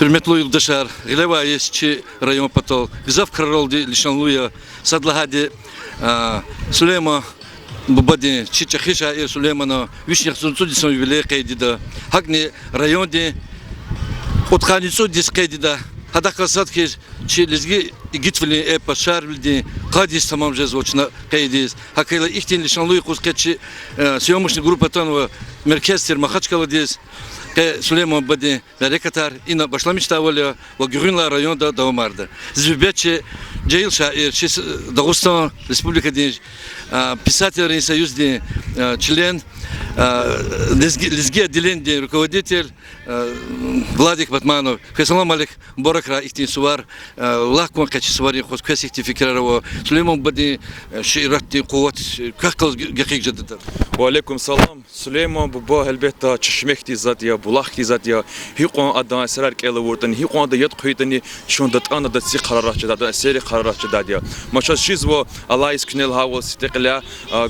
Hürmetli yurttaşlar, Gileva Ayesçi rayon patol, Gizaf Karoldi Lişanluya, Sadlahadi Süleyman Bubadi, Çiçakişa Süleyman'a, Vişnek Sunsudis'ın yübile kaydida, Hakni rayonde, Otkanitsu dis kaydida, Hadaka Sadki, Çilizgi Gitvili Epa Şarvildi, Kadis tamam cezvoçuna kaydis, Hakayla ihtin Lişanluya Kusketçi, Siyomushni grupa tanıva, Merkeztir Mahaçkalı dis, Süleyman Badi Berekatar ina başlamıştı avvalya ve Gürünla rayonda devam vardı. Zübetçi Ceyil şair, Dağıstan Respublika diye Писательный союз diye член, Лизгия Дилен diye руководитель, Владик Батманов, Хесалам Алик Боракра ихтин сувар, Лахкон качи сувари хос квесихти фикрарово, Сулейман Бади ширатти куват, как кал гахик жаддатар. Валейкум салам. Süleyman baba elbette çeşmekti zaten, bulakti zaten. Hikon adan eser kelle vurdan, hikon da yat kuytani, şunda ana da si kararçı da, seri kararçı da diye. Maçta şiz bu Allah isknel hava istekla,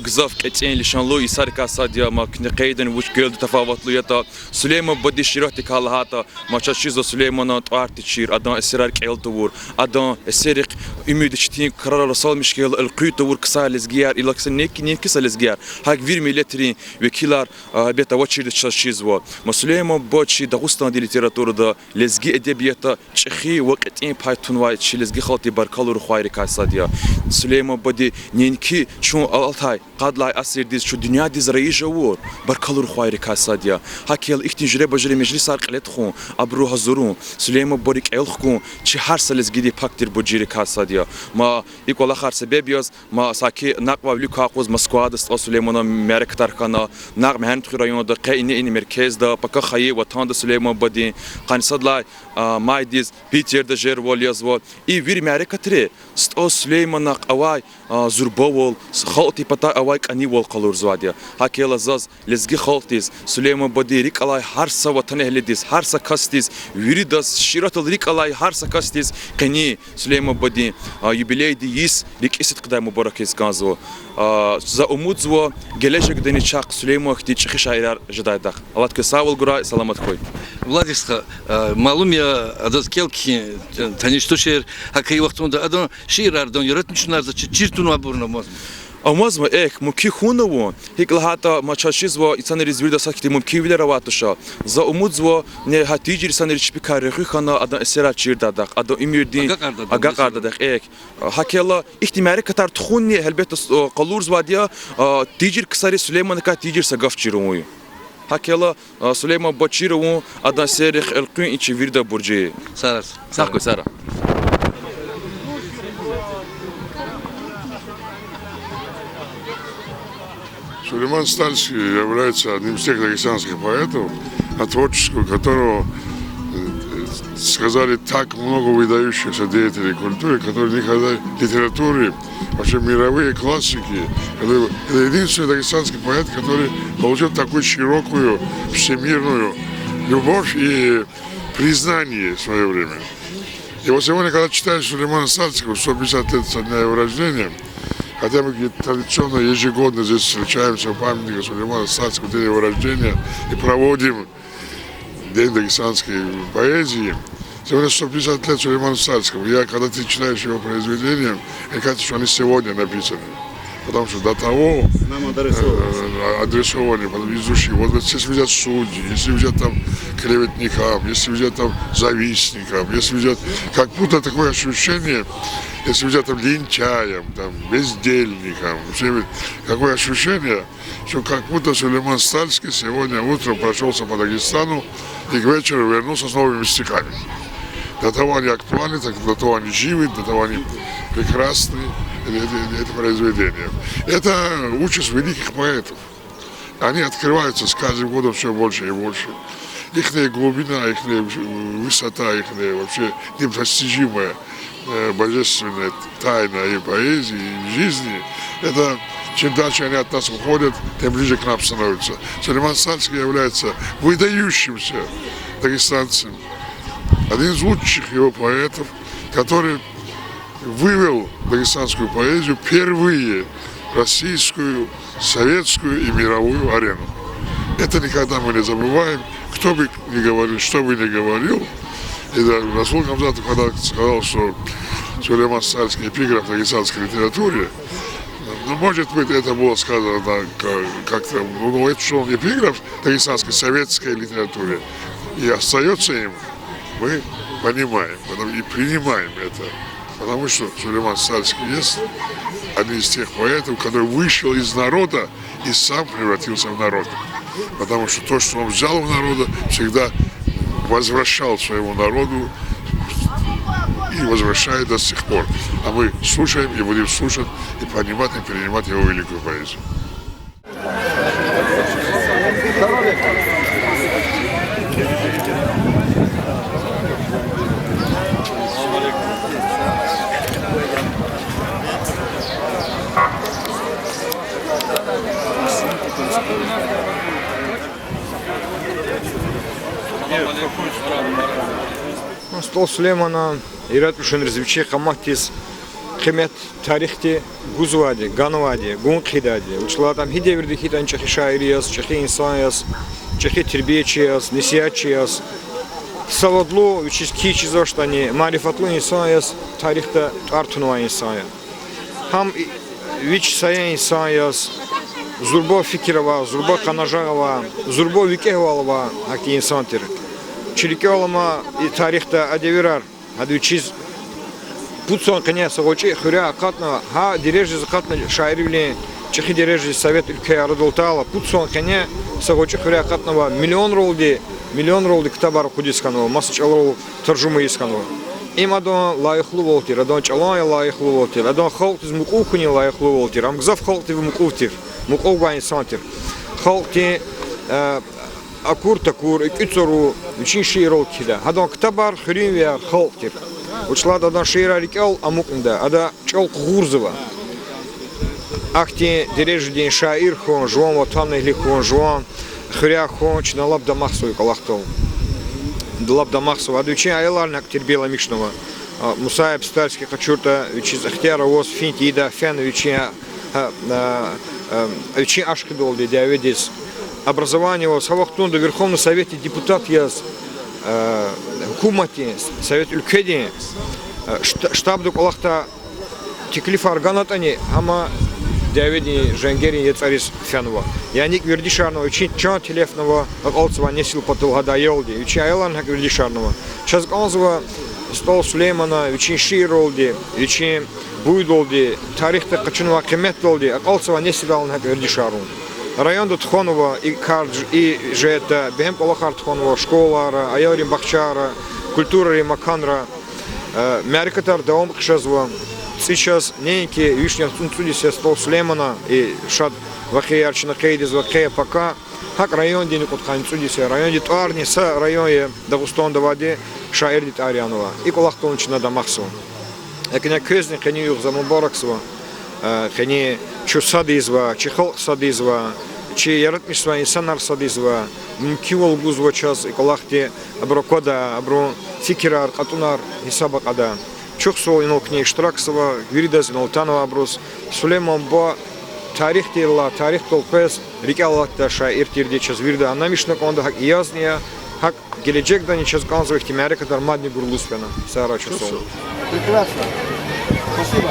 gzaf ketin lişanlu isar kasa diye, makne kayden vuş geldi tefavatlı yata. Süleyman badi şirahti kalhata, maçta şiz o Süleyman'a tartı şir, adan eser kelle vur, adan eserik ümid içtin karar salmış gel, el kuytu vur kısa lezgiyer, ilaksen ne kısa lezgiyer. Hak bir milletrin vekiller Бета очередь çalışıyor. Süleyman Bacı Dağıstan dil literatürde lezgi edebiyata çeşi vaktin paytun var lezgi halti barkalur xayri kasadiya. Süleyman Badi nenki şu altay qadlay asir diz şu dünya diz rayıja vur barkalur xayri kasadiya. Hakel ihticre bajri meclis arqalet xun abru hazurun Süleyman Barik el xun çi har lezgi di paktir bujiri kasadiya. Ma ikola xar sebebiyaz ma saki naqva lukaqoz Moskvada Süleyman'a merektarkana نعم هنت ريون ده قايني إني مركز ده بقى خيي وطن ده سليمان بدين قان صدلا مايديز بيتر ده جير والياز وال إي وير معركة تري ست سليمان نق أواي زربول خالتي بتا أواي كأني والقلور زواديا هكيلا زاز لزجي خالتيز سليمان بدين ريك الله هرسا وطنه هلديز هرسا كاستيز ويرداس شيرات ريك الله هرسا كاستيز قني سليمان بدين يبلي دي يس ريك إست قدام مباركيز كانزو za umut zvo gelecek deni çak Süleyman ihtiç şairar jadaydak. Allah tke sağ ol gura selamat koy. Владиска, малум я адаз келки таништушер, хакай вақтунда адан ширардан яратмышнар за чиртуну абурна моз. Амаз мı ek mümkün hunavu hiklahata maçaşiz ve insanlar izvirde sakiti mümkün bile ravatışa za umut zvo ne haticir insanlar hiçbir karıhı kana adan esera çirdadak adan ümirdin aga kardadak ek hakela ihtimali katar tuhunni elbette qalur zvadiya ticir kısari Süleyman ka ticir sagaf çirumu hakela Süleyman Baçirovu adan serih elqin içi virde burcu Saras sakko sara Сулейман Стальский является одним из тех дагестанских поэтов, о творчестве которого сказали так много выдающихся деятелей культуры, которые никогда литературы, вообще мировые классики. Это единственный дагестанский поэт, который получил такую широкую всемирную любовь и признание в свое время. И вот сегодня, когда читаешь Сулеймана Стальского, 150 лет со дня его рождения, хотя мы традиционно ежегодно здесь встречаемся у памятника Сулеймана Стальского, день его рождения, и проводим День дагестанской поэзии. Сегодня 150 лет Сулейману Стальскому. Когда ты читаешь его произведения, мне кажется, что они сегодня написаны. Потому что до того адресованы, изучи. Вот если взять судьи, если взять там клеветников, если взять там завистников, если взять как будто такое ощущение, если взять там лентяям, там, бездельникам, какое ощущение, что как будто Сулейман Стальский сегодня утром прошелся по Дагестану и к вечеру вернулся с новыми стихами. До того они актуальны, до того они живы, до того они прекрасны, это произведение. Это участь великих поэтов. Они открываются с каждым годом все больше и больше. Их глубина, их высота, их вообще недостижимая божественная тайна и поэзии, и жизни, это чем дальше они от нас уходят, тем ближе к нам становятся. Сулейман Сальский является выдающимся дагестанцем, один из лучших его поэтов, который вывел дагестанскую поэзию впервые в российскую, советскую и мировую арену. Это никогда мы не забываем, кто бы ни говорил, что бы ни говорил. И да, Расул Хамзатов, когда сказал, что Сулейман Сальский эпиграф дагестанской литературе, ну, может быть, это было сказано как-то, но это что он эпиграф дагестанской советской литературе и остается им, мы понимаем и принимаем это. Потому что Сулейман Сальский есть один из тех поэтов, который вышел из народа и сам превратился в народ. Потому что то, что он взял у народа, всегда возвращал своему народу и возвращает до сих пор. А мы слушаем и будем слушать, и понимать, и принимать его великую поэзию. Стол Сулеймана ират ушен развивче хамахтис химет тарихти гузвади, ганвади, гунхидади. Учла там хидеверди хитан чехи шаирияс, чехи инсанияс, чехи тербиечияс, несиячияс. Савадлу учис кичи заштани, марифатлу инсанияс, тарихта артунуа инсания. Хам вич сая инсанияс, зурбо фикирова, зурбо канажарова, зурбо викехвалова, хаки инсантир. Чирикеолама и тарихта адевирар, адучиз путсон конец огочи хуря акатна, ха дирежи закатна шаиривли, чехи дирежи совет ülke арадолтала, путсон коне согочи хуря акатнава миллион ролди китабар кудисканова, масачалов таржума исканова. Им адон лайхлу волтир, адон чалай лайхлу волтир, адон халт из мукухуни лайхлу волтир, амгзав халт в мукухтир, мукугвайн сантир, халти акур такур, икицору, очень широл кида. Адон ктабар хринвия халктир. Учла адон шира рикал амукнда, ада чал гурзова. Ахти дережи день шаир хон, жуан ватанный ли хон, жуан хря хон, чиналаб дамахсу и калахтол. Далаб дамахсу, адучи айларнак тербела мишного. Мусаеб стальский хачурта, вичи захтяра воз финтида, фен вичи ашкидолди, диавидис. Образование в Савахтунда, Верховный Совете депутат яз, Кумати, Совет Ülkedi, штаб доколахта теклиф органатани, ама диавидни Женгери Яцарис Фянова. Яник Вердишарного, учить чан телефного, алцева несил потолгада елди, учи айлан хак Вердишарного. Сейчас ганзова стол Сулеймана, учи широлди, учи буйдолди, тарихта качунова кеметтолди, алцева несил хак Вердишару. Район Тхонова и Кардж и Жета, Бем Колахар Тхонова, школа, Айорим Бахчара, культура и Маканра, Мярикатар Даом Кшазва. Сейчас неньки вишня Цунцудися стол Сулеймана и Шад Вахея Арчина Кейдис Вахея Пока. Хак район день Кутхан Цудися, район Дитарни, с районе Дагустон Давади, Шаир Дитарианова и Колахтончина Дамахсова. Экня Көзни Ханию Замубараксова. Хани чу садизва, чи халк садизва, чи яратмишва инсанар садизва, мкивол гузва час и колахти аброкода, абро фикирар, катунар, хисабакада. Чух сол инол кней Штраксова, Виридаз инол Танова аброс, Сулейман ба тарих тилла, тарих толпес, рикаллатта шаир тирди час вирда, анамишна конда хак иязния, хак геледжек да не час ганзовых тимяре, кадар мадни гурлуспена, сара часов. Прекрасно. Спасибо.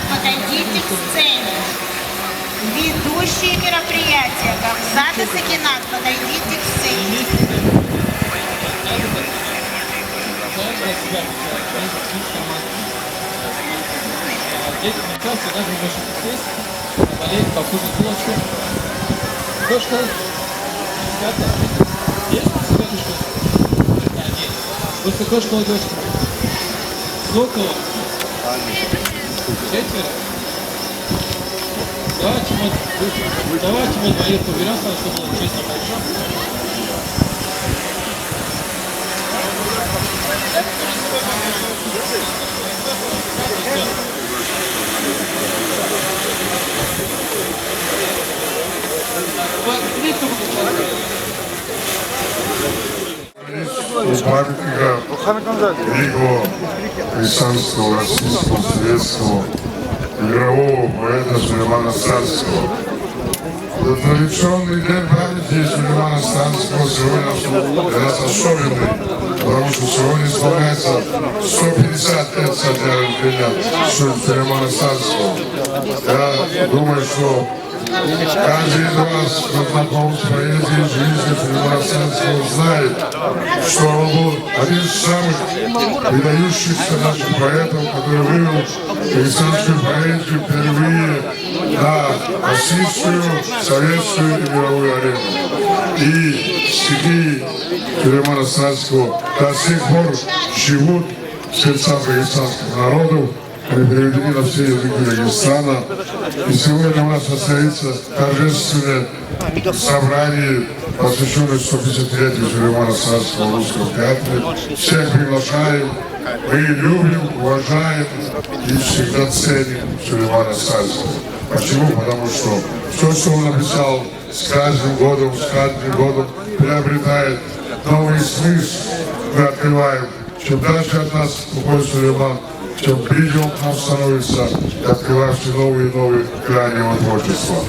Подойдите к сцене. Ведущие мероприятия, Гамзат и Сакинат, подойдите к сцене. Детям участие даже больше сесть, болеть, покушать булочку. Кошка? Ребята, есть у тебя дочка? Нет. Просто кошка и дочка. Сколько вас? 4? Давайте мы двоих уберем, чтобы было честно, хорошо? Памятника великого христианского, российского, советского, мирового поэта Сулеймана Старского. За традиционный день памяти Сулеймана Старского сегодня для нас особенный, потому что сегодня исполняется 150 лет со дня рождения Сулеймана Старского. Я думаю, что каждый из вас, кто знаком с поэзией жизни Сулеймана Старского, знает, что он был один из самых выдающихся наших поэтов, который вывел христианскую поэзию впервые на российскую, советскую и мировую арену. И стихи Сулеймана Старского до сих пор живут в сердцах дагестанских народов. Они переведены на все языки Дагестана. И сегодня у нас состоится торжественное собрание, посвященное 150-летию Сулеймана Старского в Русском театре. Всех приглашаем. Мы любим, уважаем и всегда ценим Сулеймана Старского. Почему? Потому что все, что он написал, с каждым годом приобретает новый смысл. Мы открываем. Чем дальше от нас уходит Сулейман, чем ближе он к нам становится, и открываем все новые и новые грани его творчества.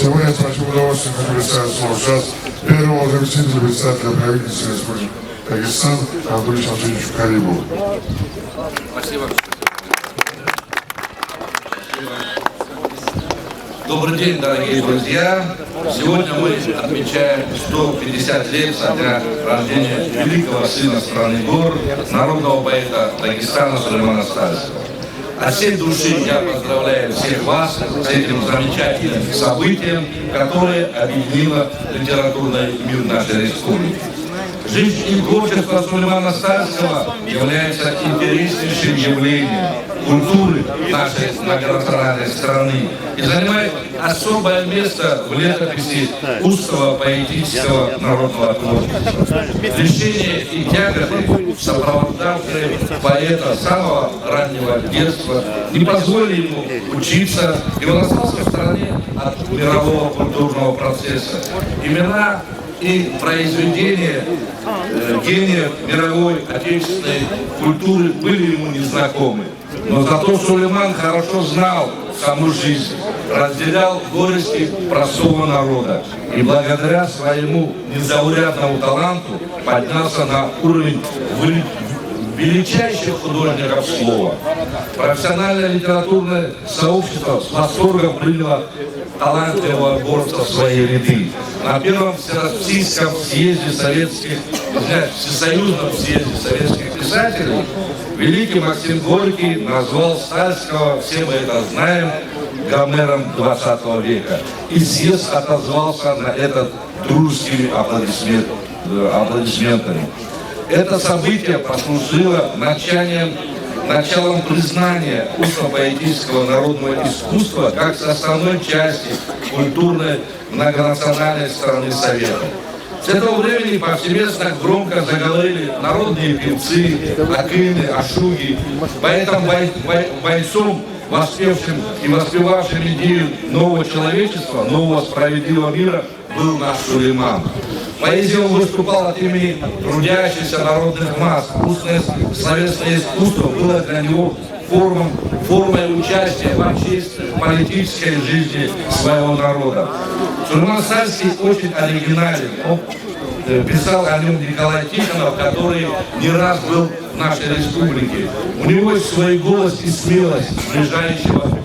Сегодня с большим удовольствием хочу представить слово сейчас первого заместителя председателя правительства Республики Дагестан Анатолию Шамшиновичу Каримову. Спасибо. Добрый день, дорогие друзья! Сегодня мы отмечаем 150 лет со дня рождения великого сына страны гор, народного поэта Дагестана Сулеймана Старского. От всей души я поздравляю всех вас с этим замечательным событием, которое объединило литературный мир нашей республики. Жизнь и творчество Сулеймана Старского является интереснейшим явлением культуры нашей многонациональной страны и занимает особое место в летописи узкого поэтического народного творчества. Лишение и тяготы, сопровождавшие поэта с самого раннего детства, не позволили ему учиться, и он остался в стороне от мирового культурного процесса. Имена и произведения гениев мировой отечественной культуры были ему незнакомы. Но зато Сулейман хорошо знал саму жизнь, разделял горести простого народа и благодаря своему незаурядному таланту поднялся на уровень величайших художников слова. Профессиональное литературное сообщество с восторгом приняло талантливого борца в свои ряды. На первом Всероссийском съезде Всесоюзном съезде советских писателей великий Максим Горький назвал Старского, все мы это знаем, Гомером 20 века. И съезд отозвался на этот дружескими аплодисментами. Это событие послужило началом признания устно-поэтического народного искусства как составной части культурной многонациональной страны Совета. С этого времени повсеместно громко заговорили народные певцы, акины, ашуги. Поэтому бойцом, воспевшим и воспевавшим идею нового человечества, нового справедливого мира, был наш Сулейман. Поэзией он выступал от имени трудящихся народных масс. Устное словесное искусство было для него формой участия в общественной, политической жизни своего народа. Сулейман Старский очень оригинален. Он писал о нем Николай Тихонов, который не раз был в нашей республике. У него есть свой голос и смелость, сближающего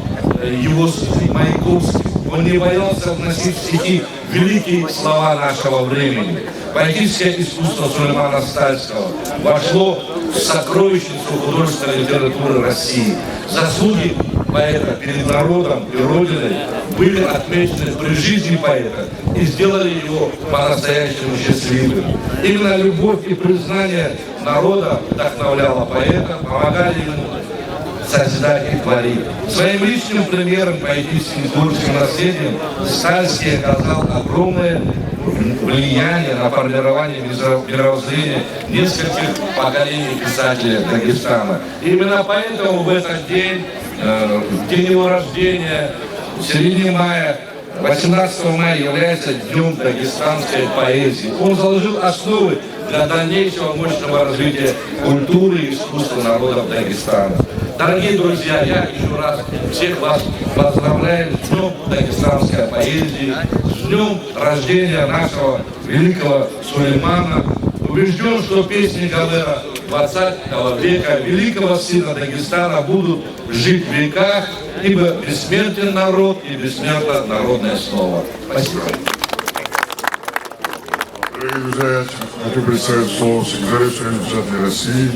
его с Маяковским. Он не боялся вносить в стихи великие слова нашего времени. Поэтическое искусство Сулеймана Старского вошло в сокровищницу художественной литературы России. Заслуги поэта перед народом и Родиной были отмечены при жизни поэта и сделали его по-настоящему счастливым. Именно любовь и признание народа вдохновляло поэта, помогали ему созидать и творить. Своим личным примером, поэтическим творческим наследием Стальский оказал огромное влияние на формирование мировоззрения нескольких поколений писателей Дагестана. Именно поэтому в этот день, в день его рождения, в середине мая, 18 мая является Днем дагестанской поэзии. Он заложил основы для дальнейшего мощного развития культуры и искусства народов Дагестана. Дорогие друзья, я еще раз всех вас поздравляю с Днем дагестанской поэзии, с днем рождения нашего великого Сулеймана. Убежден, что песни Галера 20 века, великого сына Дагестана, будут жить в веках, ибо бессмертен народ и бессмертно народное слово. Спасибо. Дорогие друзья, я хочу представить слово секретарю Союза писателей России,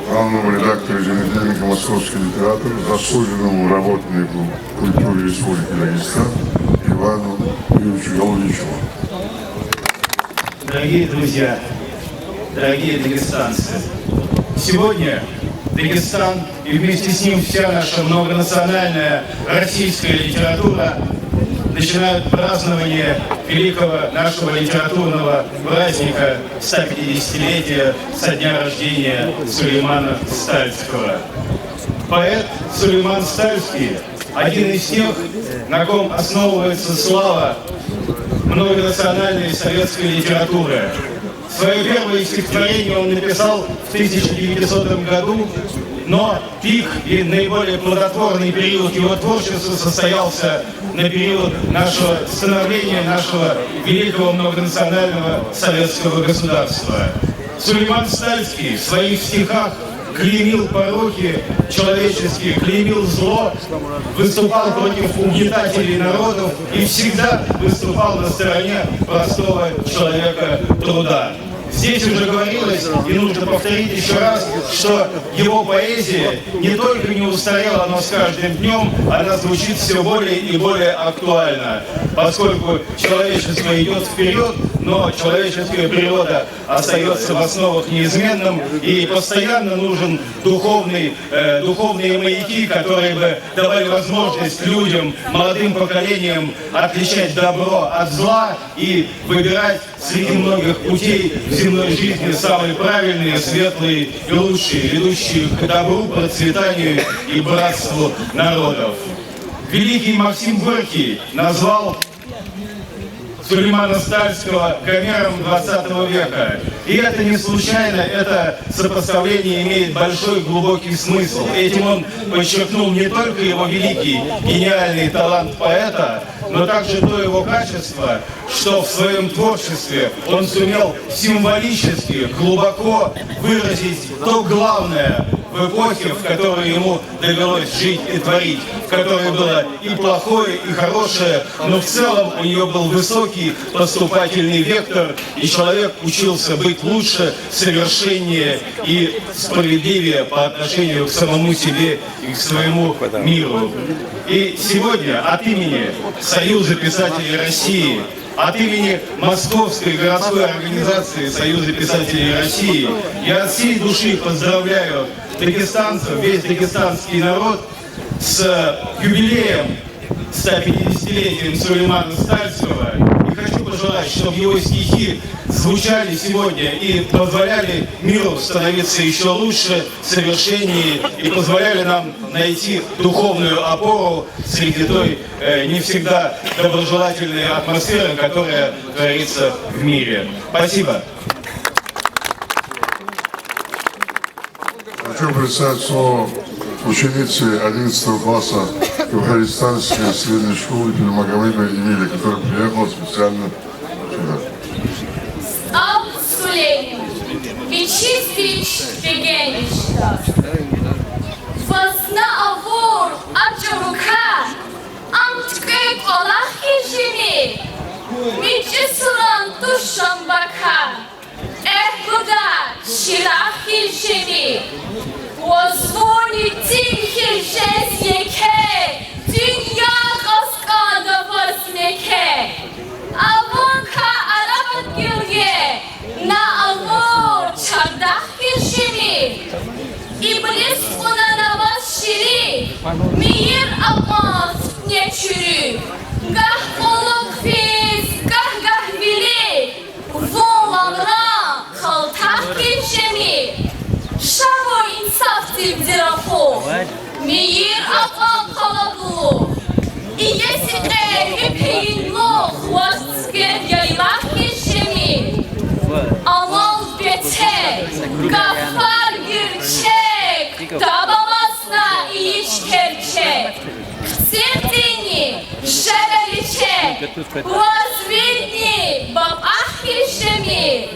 главному редактору еженедельника «Московский литератор», заслуженному работнику культуры Республики Дагестан Ивану Юрьевичу Голубичеву. Дорогие друзья, дорогие дагестанцы, сегодня Дагестан и вместе с ним вся наша многонациональная российская литература начинают празднование великого нашего литературного праздника 150-летия со дня рождения Сулеймана Стальского. Поэт Сулейман Стальский – один из тех, на ком основывается слава многонациональной советской литературы. Свое первое стихотворение он написал в 1900 году, но пик и наиболее плодотворный период его творчества состоялся на период нашего становления, нашего великого многонационального советского государства. Сулейман Стальский в своих стихах клеймил пороки человеческие, клеймил зло, выступал против угнетателей народов и всегда выступал на стороне простого человека труда. Здесь уже говорилось, и нужно повторить еще раз, что его поэзия не только не устарела, но с каждым днем она звучит все более и более актуально, поскольку человечество идет вперед, но человеческая природа остается в основах неизменным, и постоянно нужен духовные маяки, которые бы давали возможность людям, молодым поколениям отличать добро от зла и выбирать среди многих путей в земной жизни самые правильные, светлые и лучшие, ведущие к добру, процветанию и братству народов. Великий Максим Горький назвал Сулеймана Стальского Гомером 20 века. И это не случайно, это сопоставление имеет большой глубокий смысл. Этим он подчеркнул не только его великий, гениальный талант поэта, но также то его качество, что в своем творчестве он сумел символически, глубоко выразить то главное в эпохе, в которой ему довелось жить и творить, в которой было и плохое, и хорошее, но в целом у нее был высокий поступательный вектор, и человек учился быть лучше, совершеннее и справедливее по отношению к самому себе и к своему миру. И сегодня от имени Союза писателей России, от имени Московской городской организации Союза писателей России я от всей души поздравляю дагестанцев, весь дагестанский народ с юбилеем, 150-летием Сулеймана Стальского. И хочу пожелать, чтобы его стихи звучали сегодня и позволяли миру становиться еще лучше, совершеннее, и позволяли нам найти духовную опору среди той не всегда доброжелательной атмосферы, которая творится в мире. Спасибо. Хочу представить слово ученицы 11 класса Юго-Дагестанской средней школы Пермагомедовой Эмилии, которая приехала специально сюда. Al Sulejm, Vichistich Begenishta, Vazna Avor Abjaruka, Amtkep Olachi Jimi, Michisuran Tusham Baka, Ehkuda Shirachi Jimi, Возвони тихий кишеми, шаво инсафти вдираху, мир атан каладу, и если випинло хвостскер яйлах кишеми, амал бете, гафар гирчек, табамасна и ичкерчек, кциртини, шевеличек, возведни, баб ахишеми,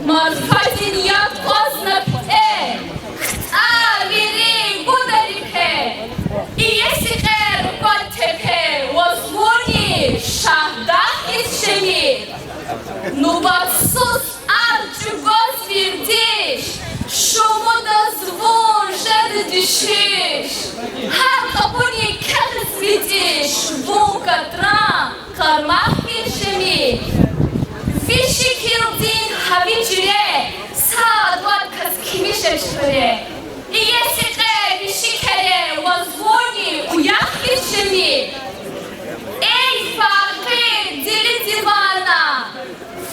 марфазин яд познапте, хтавири бударипе, и если хэр баттепе, возвони, шахдах ишеми, ну баксус арчу возвирдиш, шуму дозвон жады дышиш, хар капуни кэхэс видиш, вунка тран, кармах ишеми, виши килдин хавичуре, саадват кас кимишешуре, и если хэ виши кэре, возвони, уях ишеми, эй факир, дили дивана,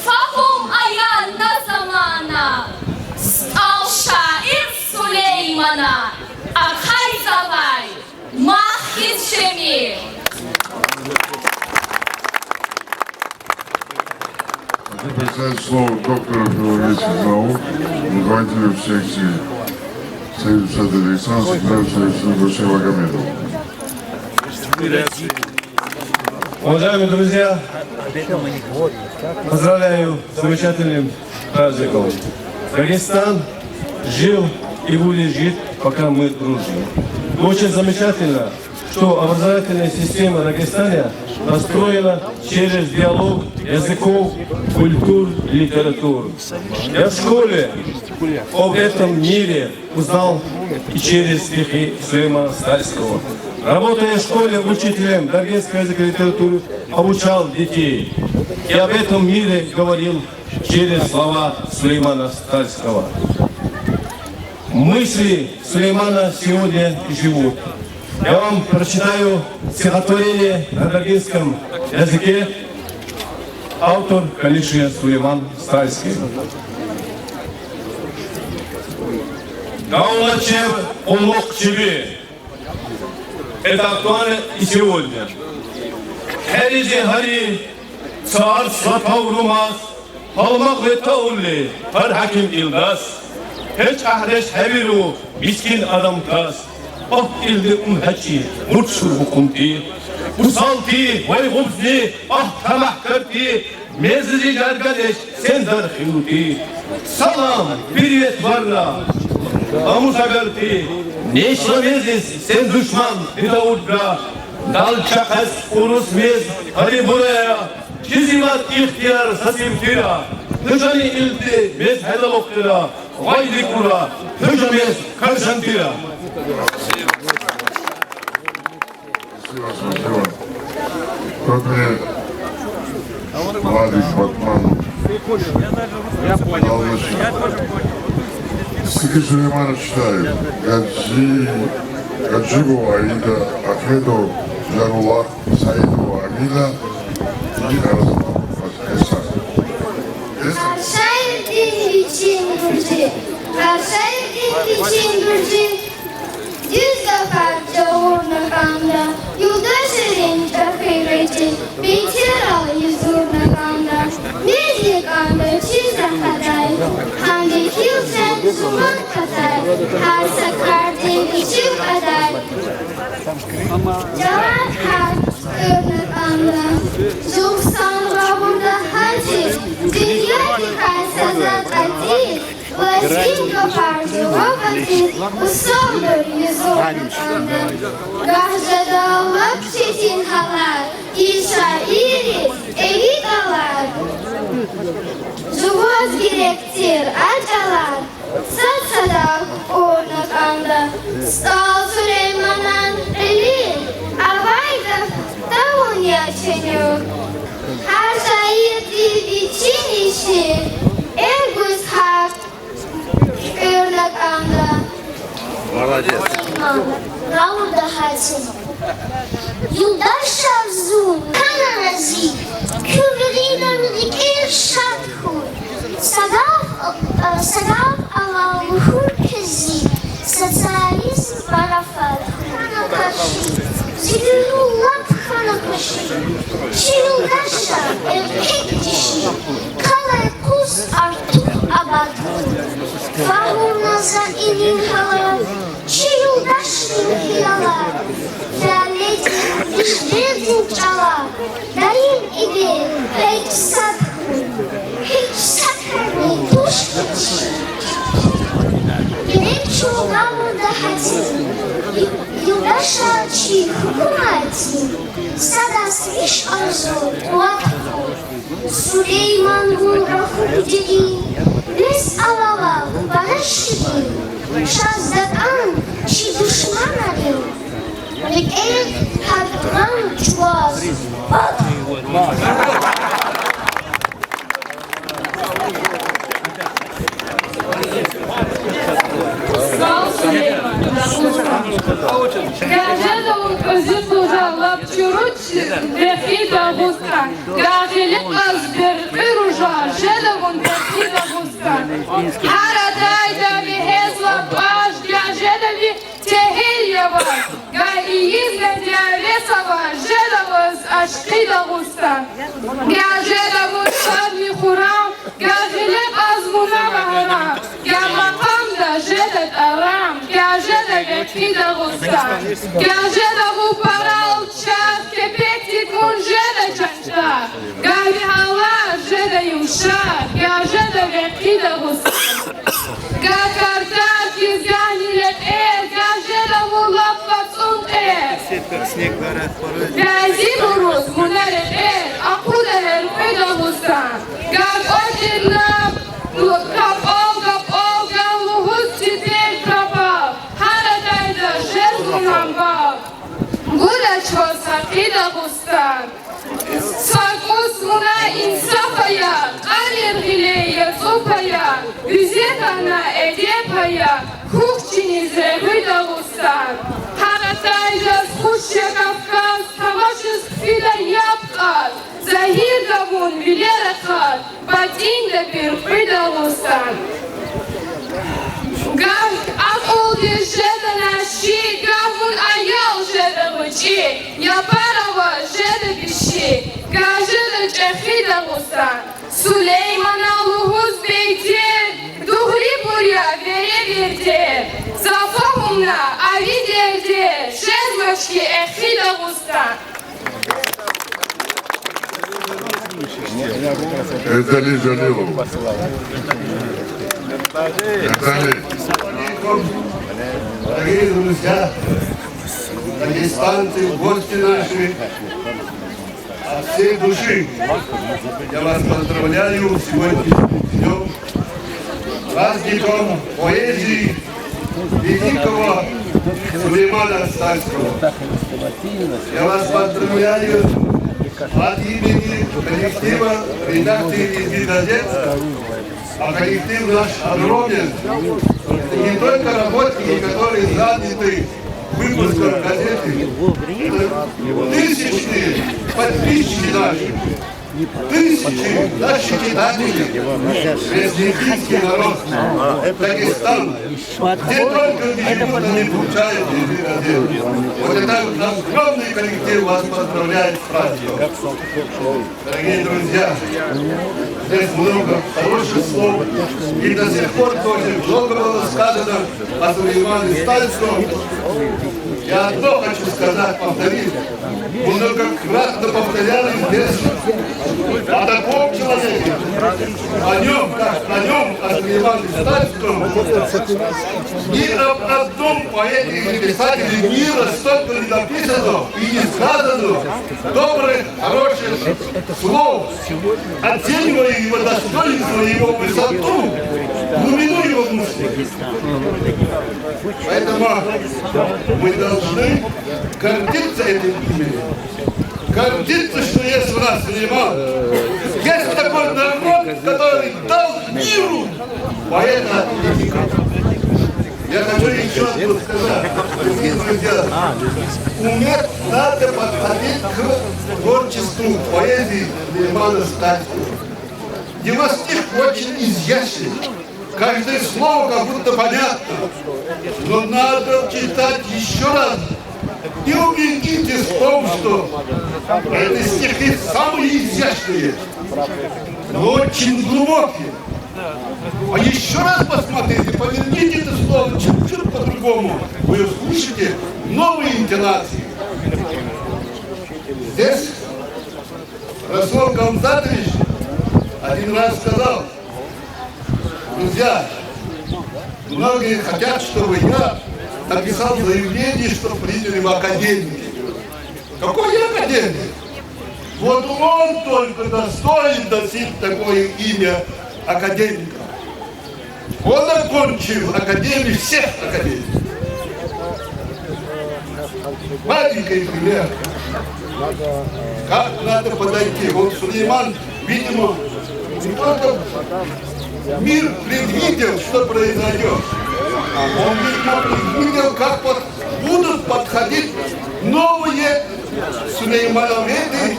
фахум аян на замана, стал шаир Сулеймана, ахай завай, мах ишеми. Хочу представить слово доктора филологических наук, руководителя в секции Союза Александрович, Александр Магомедов. Уважаемые друзья, поздравляю с замечательным праздником. Дагестан жил и будет жить, пока мы дружим. Очень замечательно, что образовательная система Дагестана построена через диалог языков, культур, литератур. Я в школе об этом мире узнал и через стихи Сулеймана Стальского. Работая в школе учителем дагестанского языка и литературы, обучал детей. И об этом мире говорил через слова Сулеймана Стальского. Мысли Сулеймана сегодня живут. Я вам прочитаю стихотворение на дагестанском языке. Автор, конечно, Сулейман Стальский. Гаулачев, улук тебе. Это актуально и сегодня. Харизи хари, цар сатаурумас, халмак ветаулли, фархаким илдас. Hiç ahreş heviru, miskin adam tas. Ah ildi unhaçi, mutsul hukumti. Usalti, vay gubzi, ah tamah karti. Mezri gargadeş, sen dar hiluti. Salam, biriyet varla. Amusa garti. Neşla mezis, sen düşman, bidavudra. Dal çakas, urus mez, hadi buraya. Çizimat ihtiyar, sasim tira. Hıcani ildi, mez helal oktira. Vaydi kura, hıcamez, karşan tira. Спасибо. Тут мне Владик Батманов дал начать. Стихи Сулеймана читаю. Гаджибу Аида, Ахмеду Джанулах, Саиду Амина и Арзаман Фатхеса. Karşayır din için Gürcü, karşayır din için Gürcü. Yüz zaferce uğruna kanda, yoldaşların çakırıcı, bitir al yüz uğruna kanda. Mezli kanda çizde kadar, hangi kilsen zuman kadar, her sakardın içi kadar. Cavat her uğruna kanda, yoksan rabında hacı, dünya dikkat sazat aziz. Василька парзувавати, усолдор юзурнаканда. Гахжадаллап четін халар, иша ирис, эвит алар. Жугоз гиректир ачалар, сад-садак орнаканда. Стал Сулейманан элин, авайгав таун яченюк. Her şahit için işi, Ergus hak, örnek anda. Молодец. Рауда хатин. Yıldaş arzum, kanazi, küvrina milik irşad huy. Sadaf Сагав Аллахур Кези, социализм Марафат, Ханакаши, Зигуллах Ханакаши, Чилдаша, Эркектиши, Калай Кус Артук Абату, Фагурназа Иринхала, Чилдашин Хилала, Фиолетин Вишвердин Чала, Дарин Иbe, Hiç sakırmayı duşmuş. Gerek çoğunluğunda hatim, Yudaşa çi hukumatim, Sada sviş arzu tuatku, Süleyman Gurrahu Dili, Biz Alava Banaşidi, Şazdakan çi düşmanarım, Lik el hadran çuaz, Gajadavun özü tuzalab çuruç defi davuska. Gajilik azbir ürüja jadavun defi davuska. Haradayda bir hezlab aş gajadavi tehil yavaş. Gayiyizle devesa var jadavuz aşkı davuska. Gajadavun şadmi kuram gajilik azmuna bahara. Gamakam da jadat aram gajada Kida gusta, gajada gu paral çat, kepekti kun jada çanta, gavi hava jada yumşak, gajada ve kida gusta. Gakartar kizganilet gajada gu lapkat un gazi buruz munaret akuda her kida gusta. Gag odirnab, kap ol, luhut çitir kapal. Gulaço sakida gustan, Sakus muna insafaya, Alir hileye sopaya, Üzetana edepaya, Hukçinize gıda gustan. Haratayda skuşya Kafkas, Tamaşız fila yapkal, Zahir gavun bilerekal, Batinda bir gıda gustan. Gam akul jeda nashi, gavun ayal jeda vuchi, yaparava jeda bishi, gajeda çefida gustan. Süleyman Aluhuz beyti, duhri burya vere verdi, zafahumna avi derdi, jezmaşki efida gustan. Виталий Данилов. Виталий. Дорогие друзья, дагестанцы, гости наши, от всей души я вас поздравляю сегодняшним днем, праздником поэзии великого Сулеймана Стальского. Я вас поздравляю от имени коллектива редакции «Изги газет», а коллектив наш огромен. Это не только работники, которые заняты выпуском газеты. Это тысячные подписчики наши, тысячи наших читателей, республиканский народ, Дагестан, где только не живут, они получают «Изги газет». Вот это огромный коллектив вас поздравляет с праздником. Дорогие друзья, здесь много хороших слов, и до сих пор тоже много было сказано о Сулеймане Стальском. Я одно хочу сказать, повторить, многократно повторяли здесь о таком человеке, о нем, как о нем, о Сулеймане Стальском. Ни об одном поэте или писателе мира столько не написано и не сказано добрых, хороших слов, оценивая его достоинство, его высоту, глубину его мысли. Поэтому мы должны гордиться этим именем. Гордиться, что есть у нас Сулейман. Есть такой народ, который дал миру поэта. Я хочу еще одно сказать, дорогие друзья. Уметь надо подходить к творчеству поэзии Сулеймана Стальского. Его стих очень изящный, каждое слово как будто понятно, но надо читать еще раз. И убедитесь в том, что эти стихи самые изящные, но очень глубокие. А еще раз посмотрите, поверните это слово чуть-чуть по-другому. Вы услышите новые интонации. Здесь Расул Гамзатович один раз сказал: друзья, многие хотят, чтобы я написал заявление, что приняли в академию. Какой академии? Вот он только достоин носить такое имя академика. Он окончил академию, всех академий. Маленький пример. Как надо подойти? Вот Сулейман, видимо, не только мир предвидел, что произойдет. Он, видимо, предвидел, как будут подходить новые сулеймановеды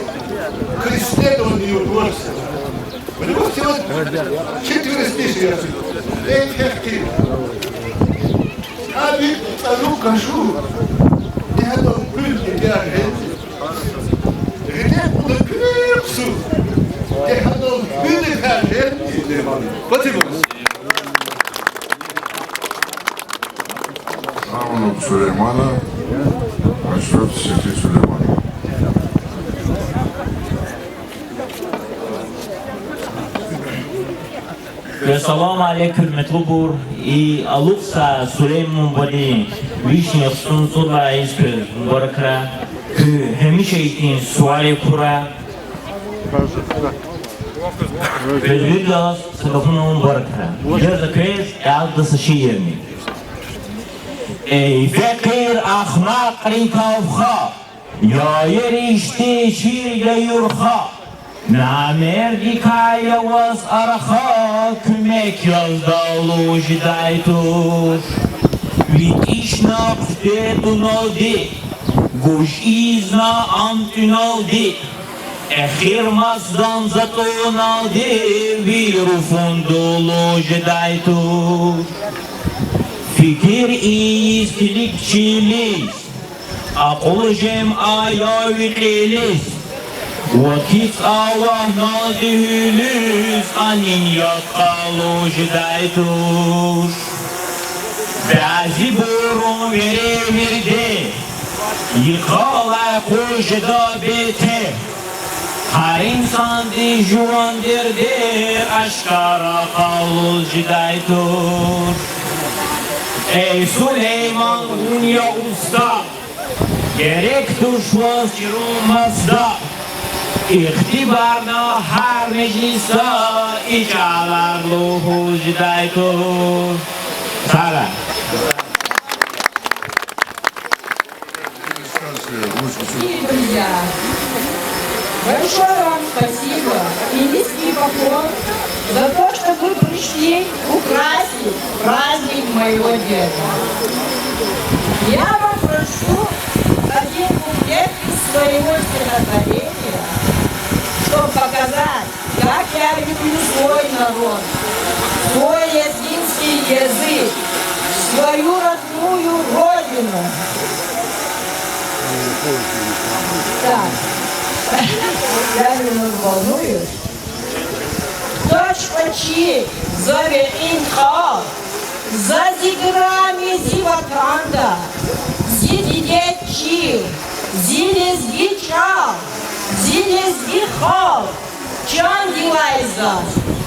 к исследованию творчества. Понимаете, вот 4 стихи. А ведь кажу, я был я где буду крепсу, я был Спасибо. Правнук Сулеймана, насчет стихи Сулеймана. Assalamu alaikum metrobur и алукса Сулейман Бади вишня сунсула испер баракра хемиша итин суали кура Безвидлас сагафунун баракра Жеза крез ялда сашиерни Эй фекир ахмак рикавха Я еришти ширга юрха Намерди кая вас араха Kümek yazdalı jidaytur Vitişna kuftetunaldi Guş izna amtunaldi Ehirmazdan zatunaldi Virufundulu jidaytur Fikir iyistilikçilis Akıl jem ayavikilis Vakit Allah nadihülüz anin yakalı jidaytur Bazı burun verevirdi Yıkala kuşda bete Her insan di juvandirdir Aşkara kalı jidaytur Ey Süleyman Unya usta Gerek düşmez yürümezda İhtibarda her mecliste İçalar ruhu jidaytur Salam. Дорогие друзья, большое вам спасибо и низкий поклон за то, что вы пришли украсить праздник моего деда. Я вам прошу один куплет из своего стихотворения, чтобы показать, как я люблю свой народ, свой лезгинский язык, свою родную родину. Так, я немного волнуюсь. Дочь почти зовет инхал, за зиграми зиватанда, зидидетчи, зилезгичал, зилезгихал, чандилайза,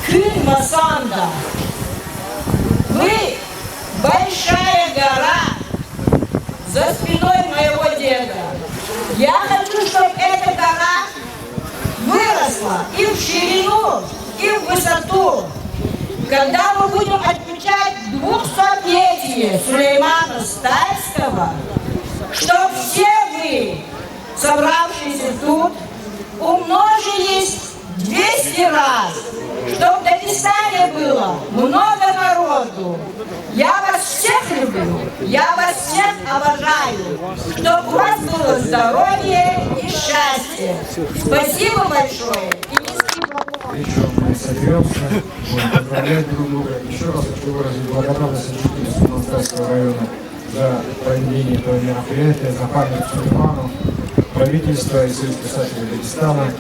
кün масанда. Вы большая гора за спиной моего деда. Я хочу, чтобы эта гора выросла и в ширину, и в высоту. Когда мы будем отмечать 200-летие Сулеймана Стальского, чтобы все вы, собравшиеся тут, умножились 200 раз, чтобы в Дагестане было много народу. Я вас всех люблю, я вас всех обожаю, чтобы у вас было здоровье и счастье. Спасибо большое и низкий поклон. соберемся, будем поздравлять друг друга. Еще раз хочу выразить благодарность жителям Монастырского района за проведение этого мероприятия, за память Сулейману, правительства и Союз писателей Дагестана.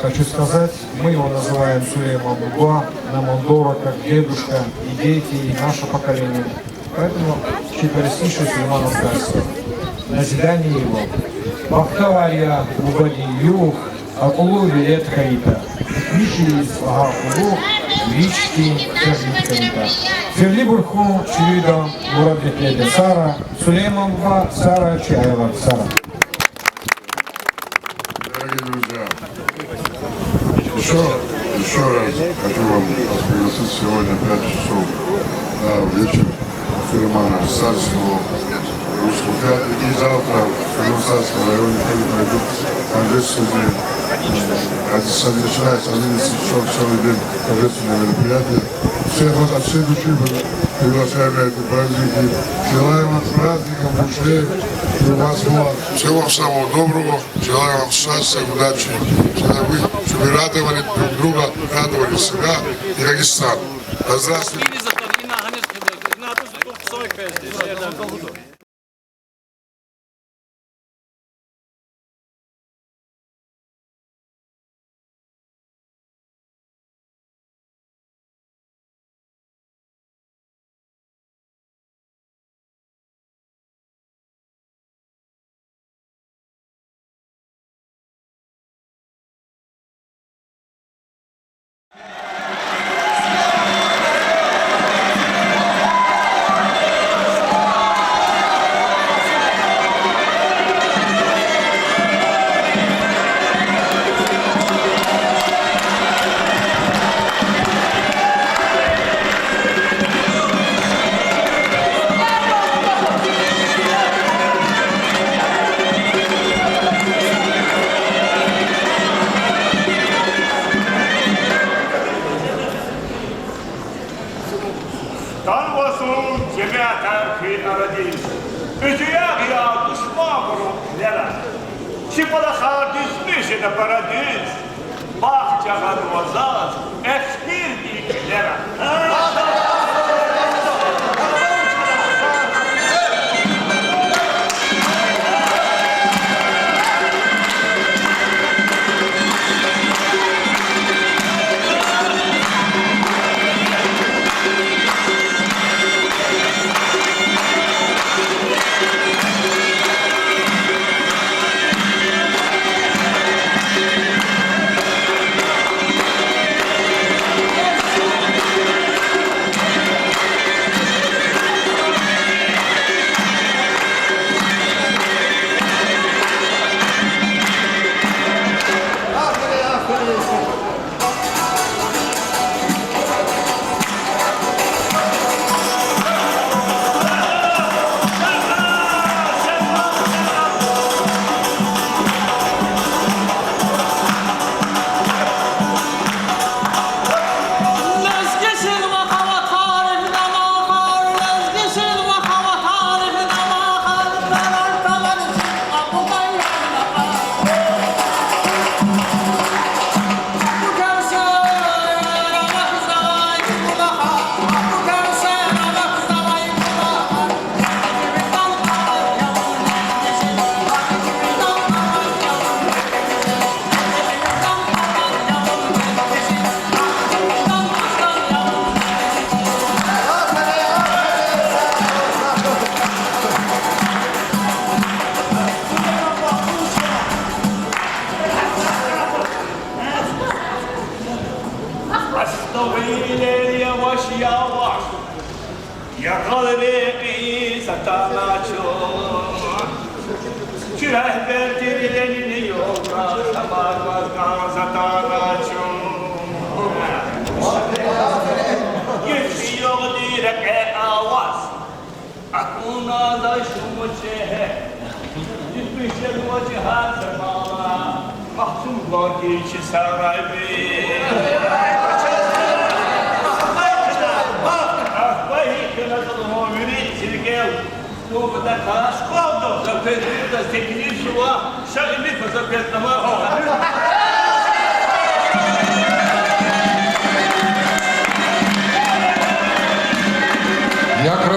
Хочу сказать, мы его называем Сулейман Бубба, нам он дорог как дедушка, и дети, и наше поколение. Поэтому Чиперсишу Сулейману Старского. Назидание его. Бахтавария Бубади Юх, Акулу Вилет Хаита. Виши Свага Кулу, Вички Ферлит Ферли Бурху, Чивида, Мурад Бетледе Сара, Сулейман Бубба, Сара Чаева Сара. Дорогие друзья, еще раз хочу вам пригласить сегодня в 5 часов на вечер Сулеймана Старского в Русском театре. И завтра в Старском районе пройдут торжественные, начинается 11 часов целый день торжественное мероприятие. Всех вас от всей души приглашаем на эти праздники. Желаем вам праздников, души, и у вас было всего самого доброго. Желаю вам счастья, удачи, чтобы вы радовали друг друга, радовали себя и Дагестан. Да здравствуйте!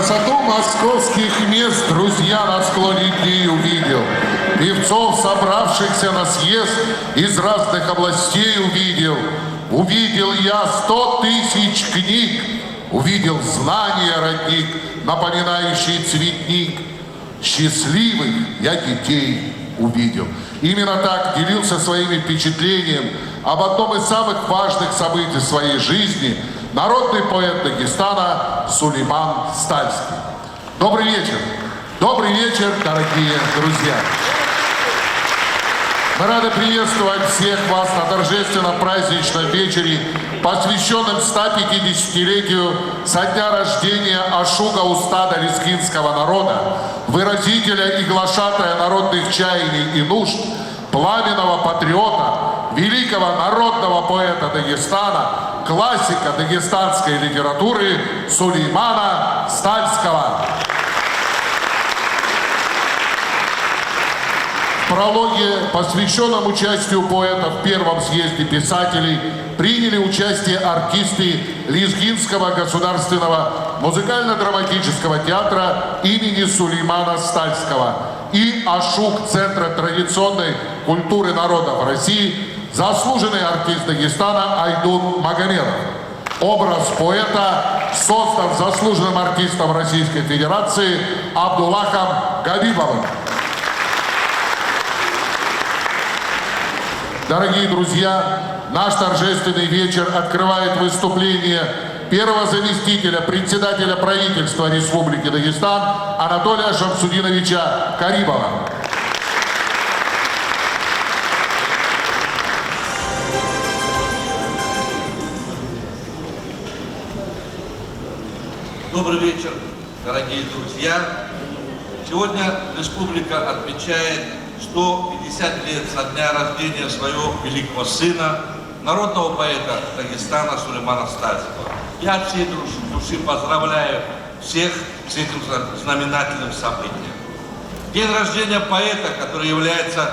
Красоту московских мест, друзья, на склоне дней увидел. Певцов, собравшихся на съезд, из разных областей увидел. Увидел я 100 тысяч книг, увидел знания родник, напоминающий цветник. Счастливых я детей увидел. Именно так делился своими впечатлениями об одном из самых важных событий своей жизни народный поэт Дагестана Сулейман Стальский. Добрый вечер! Добрый вечер, дорогие друзья! Мы рады приветствовать всех вас на торжественном праздничном вечере, посвященном 150-летию со дня рождения Ашуга Устада лезгинского народа, выразителя и глашатая народных чаяний и нужд, пламенного патриота, великого народного поэта Дагестана, классика дагестанской литературы Сулеймана Стальского. В прологе, посвященном участию поэта в первом съезде писателей, приняли участие артисты Лезгинского государственного музыкально-драматического театра имени Сулеймана Стальского и Ашуг Центра традиционной культуры народов России, заслуженный артист Дагестана Айдун Магомедов. Образ поэта создан заслуженным артистом Российской Федерации Абдуллахом Габибовым. Дорогие друзья, наш торжественный вечер открывает выступление первого заместителя председателя правительства Республики Дагестан Анатолия Шамсудиновича Карибова. Добрый вечер, дорогие друзья. Сегодня республика отмечает 150 лет со дня рождения своего великого сына, народного поэта Дагестана Сулеймана Стальского. Я от всей души поздравляю всех с этим знаменательным событием. День рождения поэта, который является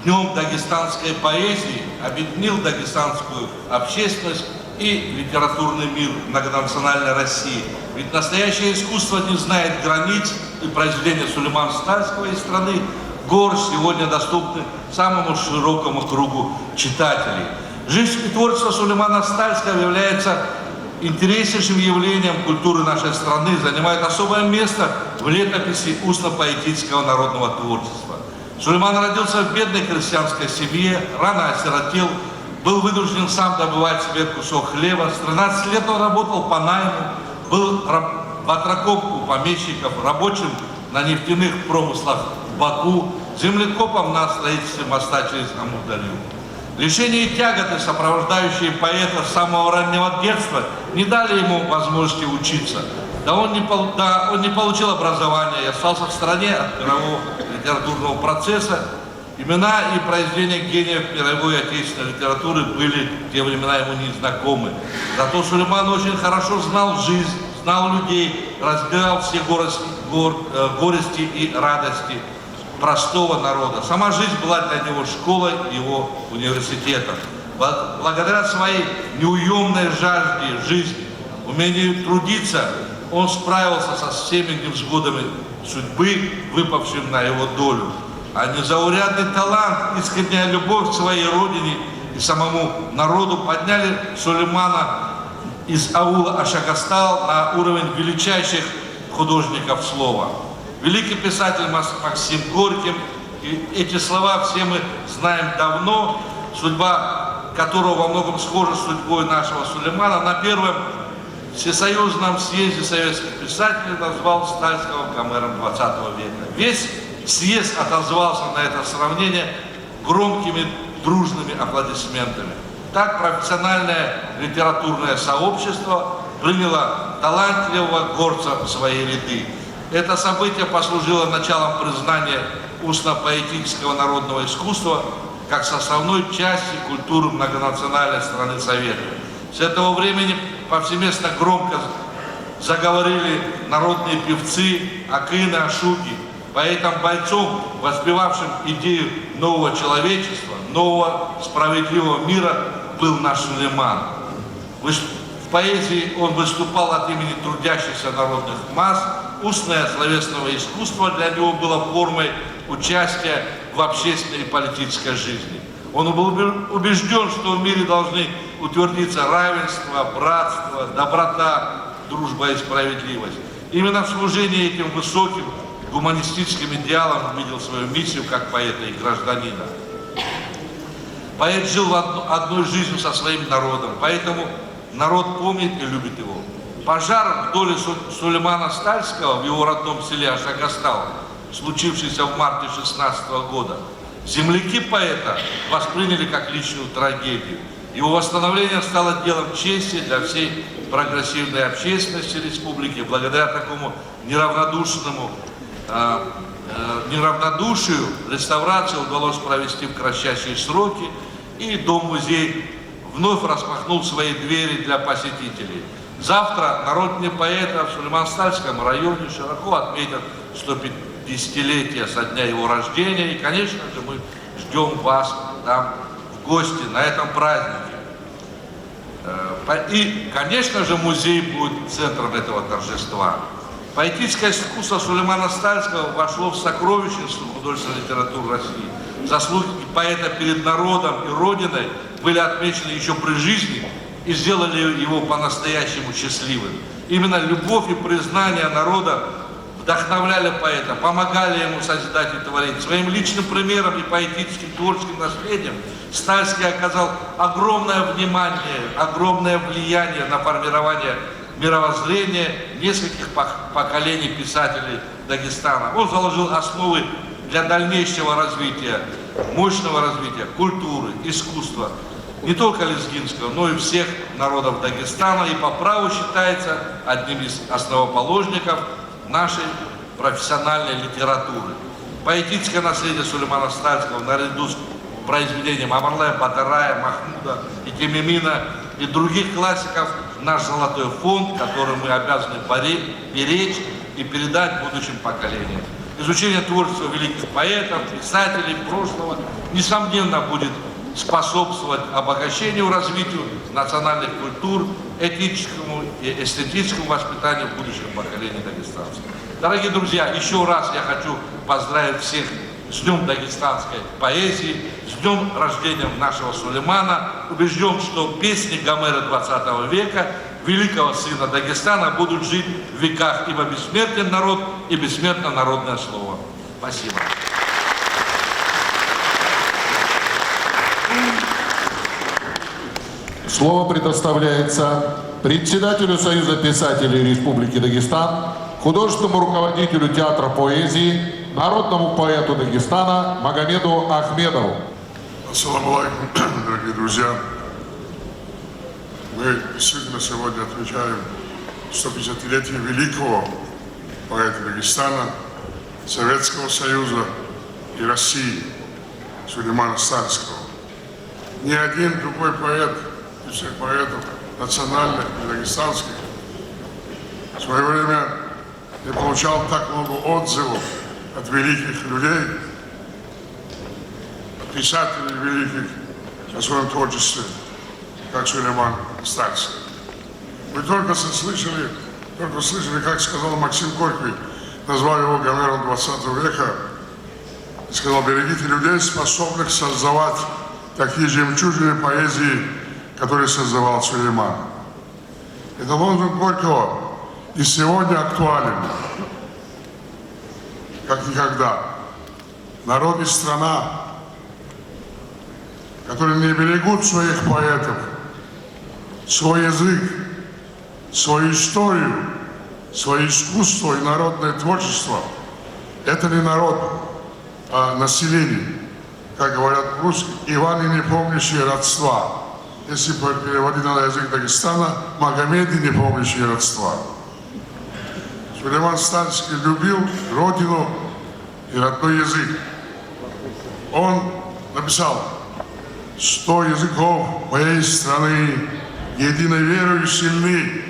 днем дагестанской поэзии, объединил дагестанскую общественность и литературный мир многонациональной России. Ведь настоящее искусство не знает границ, и произведения Сулеймана Стальского из страны гор сегодня доступны самому широкому кругу читателей. Жизнь и творчество Сулеймана Стальского является интереснейшим явлением культуры нашей страны, занимает особое место в летописи устно-поэтического народного творчества. Сулейман родился в бедной крестьянской семье, рано осиротел, был вынужден сам добывать себе кусок хлеба. С 13 лет он работал по найму, был батраком у помещиков, рабочим на нефтяных промыслах в Баку, землекопом на строительстве моста через Амударью. Лишения и тяготы, сопровождающие поэта с самого раннего детства, не дали ему возможности учиться. Он не получил образования и остался в стороне от мирового литературного процесса. Имена и произведения гениев мировой и отечественной литературы были в те времена ему незнакомы. Зато Сулейман очень хорошо знал жизнь, знал людей, разделял все горести и радости простого народа. Сама жизнь была для него школой, его университетом. Благодаря своей неуемной жажде жизни, умению трудиться, он справился со всеми невзгодами судьбы, выпавшим на его долю. А незаурядный талант, искренняя любовь к своей родине и самому народу подняли Сулеймана из аула Ашагастал на уровень величайших художников слова. Великий писатель Максим Горький, и эти слова все мы знаем давно, судьба которого во многом схожа с судьбой нашего Сулеймана, на первом всесоюзном съезде советских писателей назвал Стальского Гомером 20 века. Весь съезд отозвался на это сравнение громкими дружными аплодисментами. Так профессиональное литературное сообщество приняло талантливого горца в свои ряды. Это событие послужило началом признания устно-поэтического народного искусства как составной части культуры многонациональной страны Совета. С этого времени повсеместно громко заговорили народные певцы, акины, ашуги. Поэтом-бойцом, воспевавшим идею нового человечества, нового справедливого мира, был наш Сулейман. В поэзии он выступал от имени трудящихся народных масс. Устное словесное искусство для него было формой участия в общественной и политической жизни. Он был убежден, что в мире должны утвердиться равенство, братство, доброта, дружба и справедливость. Именно в служении этим высоким гуманистическим идеалам видел свою миссию как поэта и гражданина. Поэт жил одной жизнью со своим народом, поэтому народ помнит и любит его. Пожар в доле Сулеймана Стальского в его родном селе Ашагастал, случившийся в марте 16 года, земляки поэта восприняли как личную трагедию. Его восстановление стало делом чести для всей прогрессивной общественности республики. Благодаря такому неравнодушию реставрацию удалось провести в кратчайшие сроки, и Дом-музей вновь распахнул свои двери для посетителей. Завтра народные поэты в Сулейман-Стальском районе широко отметят 150-летие со дня его рождения. И, конечно же, мы ждем вас там в гости на этом празднике. И, конечно же, музей будет центром этого торжества. Поэтическое искусство Сулеймана Стальского вошло в сокровищницу художественной литературы России. Заслуги поэта перед народом и Родиной были отмечены еще при жизни и сделали его по-настоящему счастливым. Именно любовь и признание народа вдохновляли поэта, помогали ему созидать и творить. Своим личным примером и поэтическим творческим наследием Стальский оказал огромное внимание, огромное влияние на формирование мировоззрения нескольких поколений писателей Дагестана. Он заложил основы для дальнейшего развития, мощного развития культуры, искусства, не только лезгинского, но и всех народов Дагестана, и по праву считается одним из основоположников нашей профессиональной литературы. Поэтическое наследие Сулеймана Стальского наряду с произведением Амарлая Батарая, Махмуда и Темимина и других классиков наш золотой фонд, который мы обязаны беречь и передать будущим поколениям. Изучение творчества великих поэтов, писателей прошлого, несомненно, будет способствовать обогащению, развитию национальных культур, этическому и эстетическому воспитанию будущих поколений дагестанцев. Дорогие друзья, еще раз я хочу поздравить всех с Днем дагестанской поэзии, с днем рождения нашего Сулеймана. Убежден, что песни Гомера 20 века, великого сына Дагестана, будут жить в веках, ибо бессмертен народ и бессмертно народное слово. Спасибо. Слово предоставляется председателю Союза писателей Республики Дагестан, художественному руководителю театра поэзии, народному поэту Дагестана Магомеду Ахмедову. Ассаламу алейкум, дорогие друзья. Мы действительно сегодня отмечаем 150-летие великого поэта Дагестана, Советского Союза и России Сулеймана Стальского. Ни один другой поэт, из всех поэтов национальных и дагестанских, в свое время не получал так много отзывов от великих людей, от писателей великих о своем творчестве, как Сулейман Стальский. Мы только слышали, как сказал Максим Горький, назвал его Гомером 20 века, и сказал: берегите людей, способных создавать такие жемчужины поэзии, которые создавал Сулейман. Это лозунг Горького и сегодня актуален, как никогда. Народ и страна, которые не берегут своих поэтов, свой язык, свою историю, свое искусство и народное творчество, это не народ, а население. Как говорят по-русски, Иваны, не помнящие родства. Если переводить на язык Дагестана, Магомеды, не помнящие родства. Сулейман Стальский любил родину и родной язык. Он написал: 100 языков моей страны, единой верою сильны.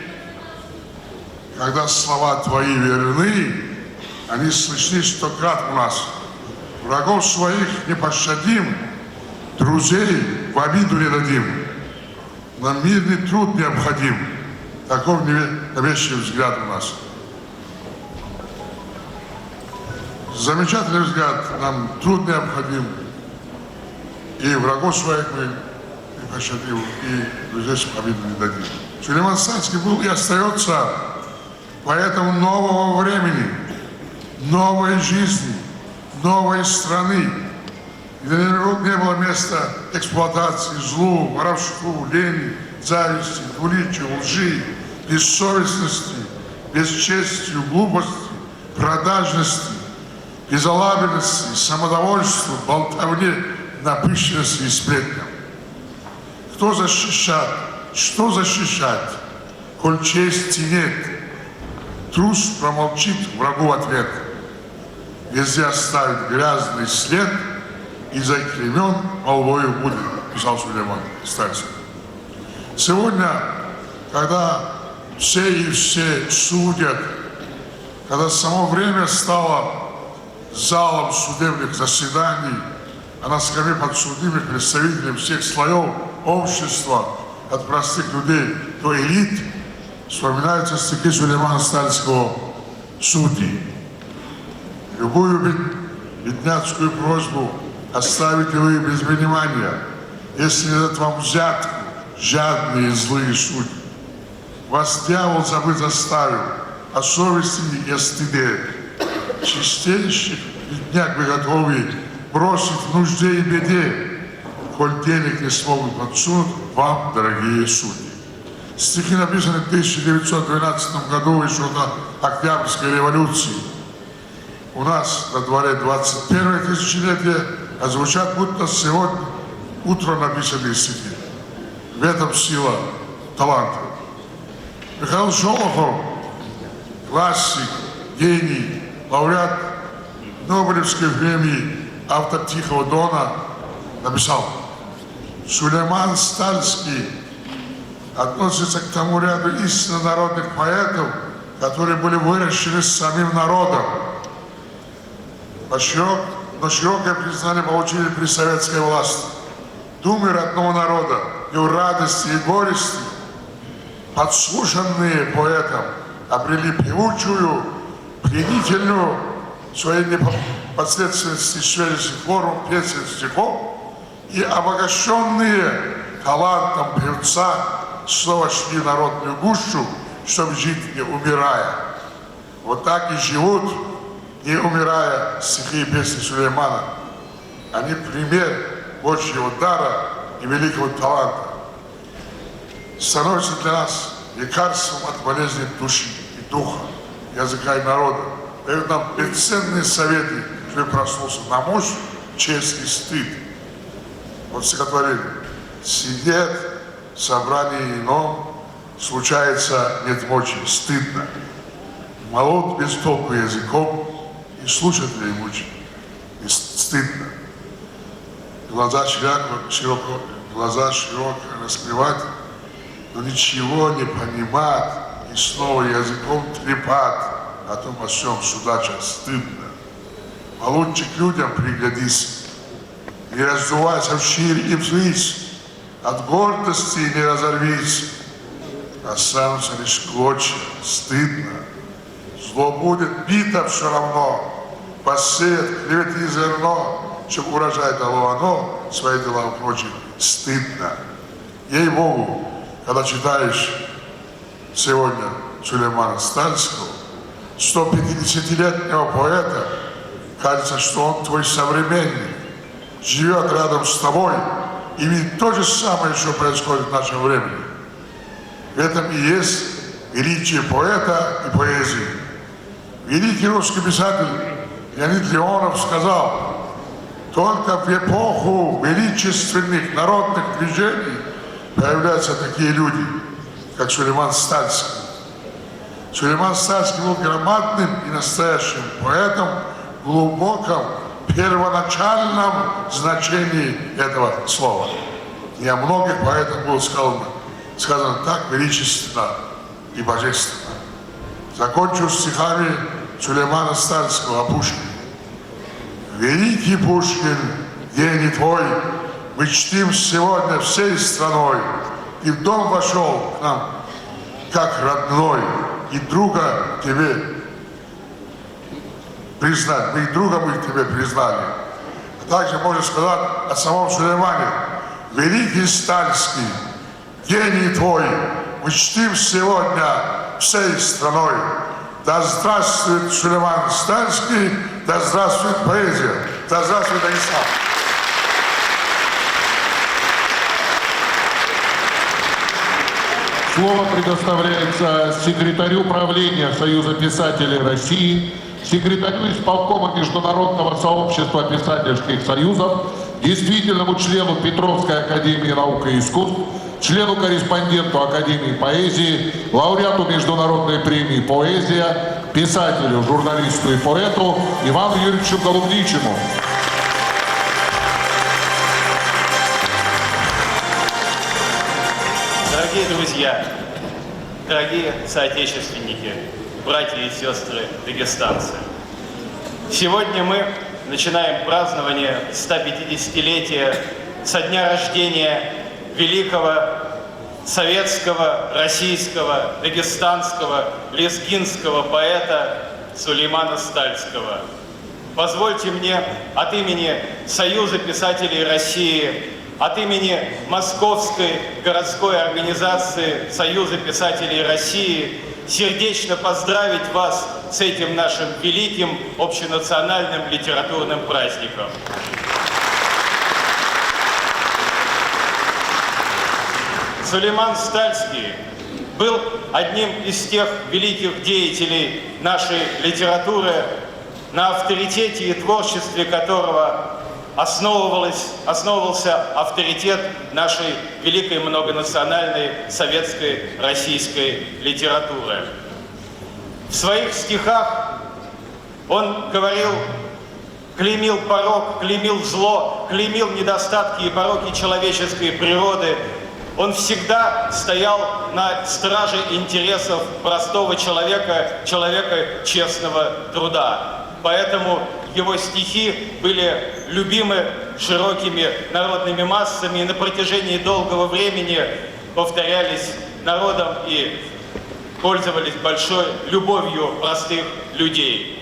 Когда слова твои верны, они слышны 100 крат у нас. Врагов своих не пощадим, друзей в обиду не дадим. Нам мирный труд необходим, Таков вещий взгляд у нас. Замечательный взгляд, нам труд необходим. И врагов своих мы не пощадим, и друзей победу не дадим. Сулейман Стальский был и остается поэтому нового времени, новой жизни, новой страны, где не было места эксплуатации, злу, воровству, лени, зависти, двуличию, лжи, бессовестности, бесчестию, глупости, продажности, безалаберности, самодовольству, болтовне, напыщенности и сплетням. Кто защищает? Что защищать, коль чести нет? Трус промолчит, врагу в ответ. Везде оставит грязный след и заклеймен молвою будет, писал Сулейман Стальский. Сегодня, когда все и все судят, когда само время стало залом судебных заседаний, а на скамье подсудимых представителей всех слоев общества, от простых людей до элит, вспоминаются стихи Сулеймана Стальского «Судьи». Любую бедняцкую просьбу оставите вы без внимания, если не дадут вам взятку, жадные и злые судьи. Вас дьявол забыть заставил, о совести и о стыде. Чистейших бедняк вы готовы бросить в нужде и беде, коль денег не смогут подсунуть вам, дорогие судьи. Стихи написаны в 1912 году, еще на Октябрьской революции. У нас на дворе 21-е тысячелетие, а звучат будто сегодня утром написанные стихи. В этом сила таланта. Михаил Шолохов, классик, гений, лауреат Нобелевской премии, автор «Тихого Дона», написал: Сулейман Стальский относится к тому ряду истинно народных поэтов, которые были выращены самим народом. Но широкое признание получили при советской власти. Думы родного народа, его радости и горести, подслушанные поэтом, обрели певучую, пленительную своей непосредственности свежих форм песен, стихов, и обогащенные талантом певца снова шли в народную гущу, чтобы жить, не умирая. Вот так и живут, не умирая, стихи и песни Сулеймана. Они пример Божьего дара и великого таланта. Становятся для нас лекарством от болезней души и духа, языка и народа. Дают нам бесценные советы, чтобы проснулся на мощь, честь и стыд. Вот стихотворение. Сидят в собрании ином, случается нет мочи, стыдно. Молод без толку языком, и слушать ли ему и стыдно. Глаза широко раскрывать, но ничего не понимать, и снова языком трепать, о том, о чем судачат, стыдно. Получше к людям приглядись, не раздувайся вширь и ввысь, от гордости не разорвись, останутся лишь клочья, стыдно. Зло будет бито все равно, посеет клеветы зерно, чтобы урожай дало оно, свои дела упрочит, стыдно. Ей-богу, когда читаешь сегодня Сулеймана Стальского, 150-летнего поэта, кажется, что он твой современник, живет рядом с тобой, и видит то же самое, что происходит в нашем времени. В этом и есть величие поэта и поэзии. Великий русский писатель Леонид Леонов сказал: только в эпоху величественных народных движений появляются такие люди, как Сулейман Стальский. Сулейман Стальский был громадным и настоящим поэтом в глубоком первоначальном значении этого слова. И о многих поэтах было сказано так величественно и божественно. Закончу стихами Сулеймана Стальского о Пушкине. Великий Пушкин, гений твой, мы чтим сегодня всей страной. И в дом вошел к нам как родной, и друга тебе признать. Мы друга мы тебе признали. А также можно сказать о самом Сулеймане. Великий Стальский, гений твой, мы чтим сегодня всей страной. Да здравствует Сулейман Стальский, да здравствует поэзия, да здравствует Дагестан. Слово предоставляется секретарю правления Союза писателей России, секретарю исполкома Международного сообщества писательских союзов, действительному члену Петровской академии наук и искусств, члену-корреспонденту Академии поэзии, лауреату Международной премии «Поэзия», писателю, журналисту и поэту Ивану Юрьевичу Голубничему. Дорогие друзья, дорогие соотечественники, братья и сестры дагестанцы, сегодня мы начинаем празднование 150-летия со дня рождения великого советского, российского, дагестанского, лезгинского поэта Сулеймана Стальского. Позвольте мне от имени Союза писателей России, от имени Московской городской организации Союза писателей России сердечно поздравить вас с этим нашим великим общенациональным литературным праздником. Сулейман Стальский был одним из тех великих деятелей нашей литературы, на авторитете и творчестве которого основывался авторитет нашей великой многонациональной советской российской литературы. В своих стихах он говорил, клеймил порок, клеймил зло, клеймил недостатки и пороки человеческой природы. Он всегда стоял на страже интересов простого человека, человека честного труда. Поэтому его стихи были любимы широкими народными массами и на протяжении долгого времени повторялись народом и пользовались большой любовью простых людей.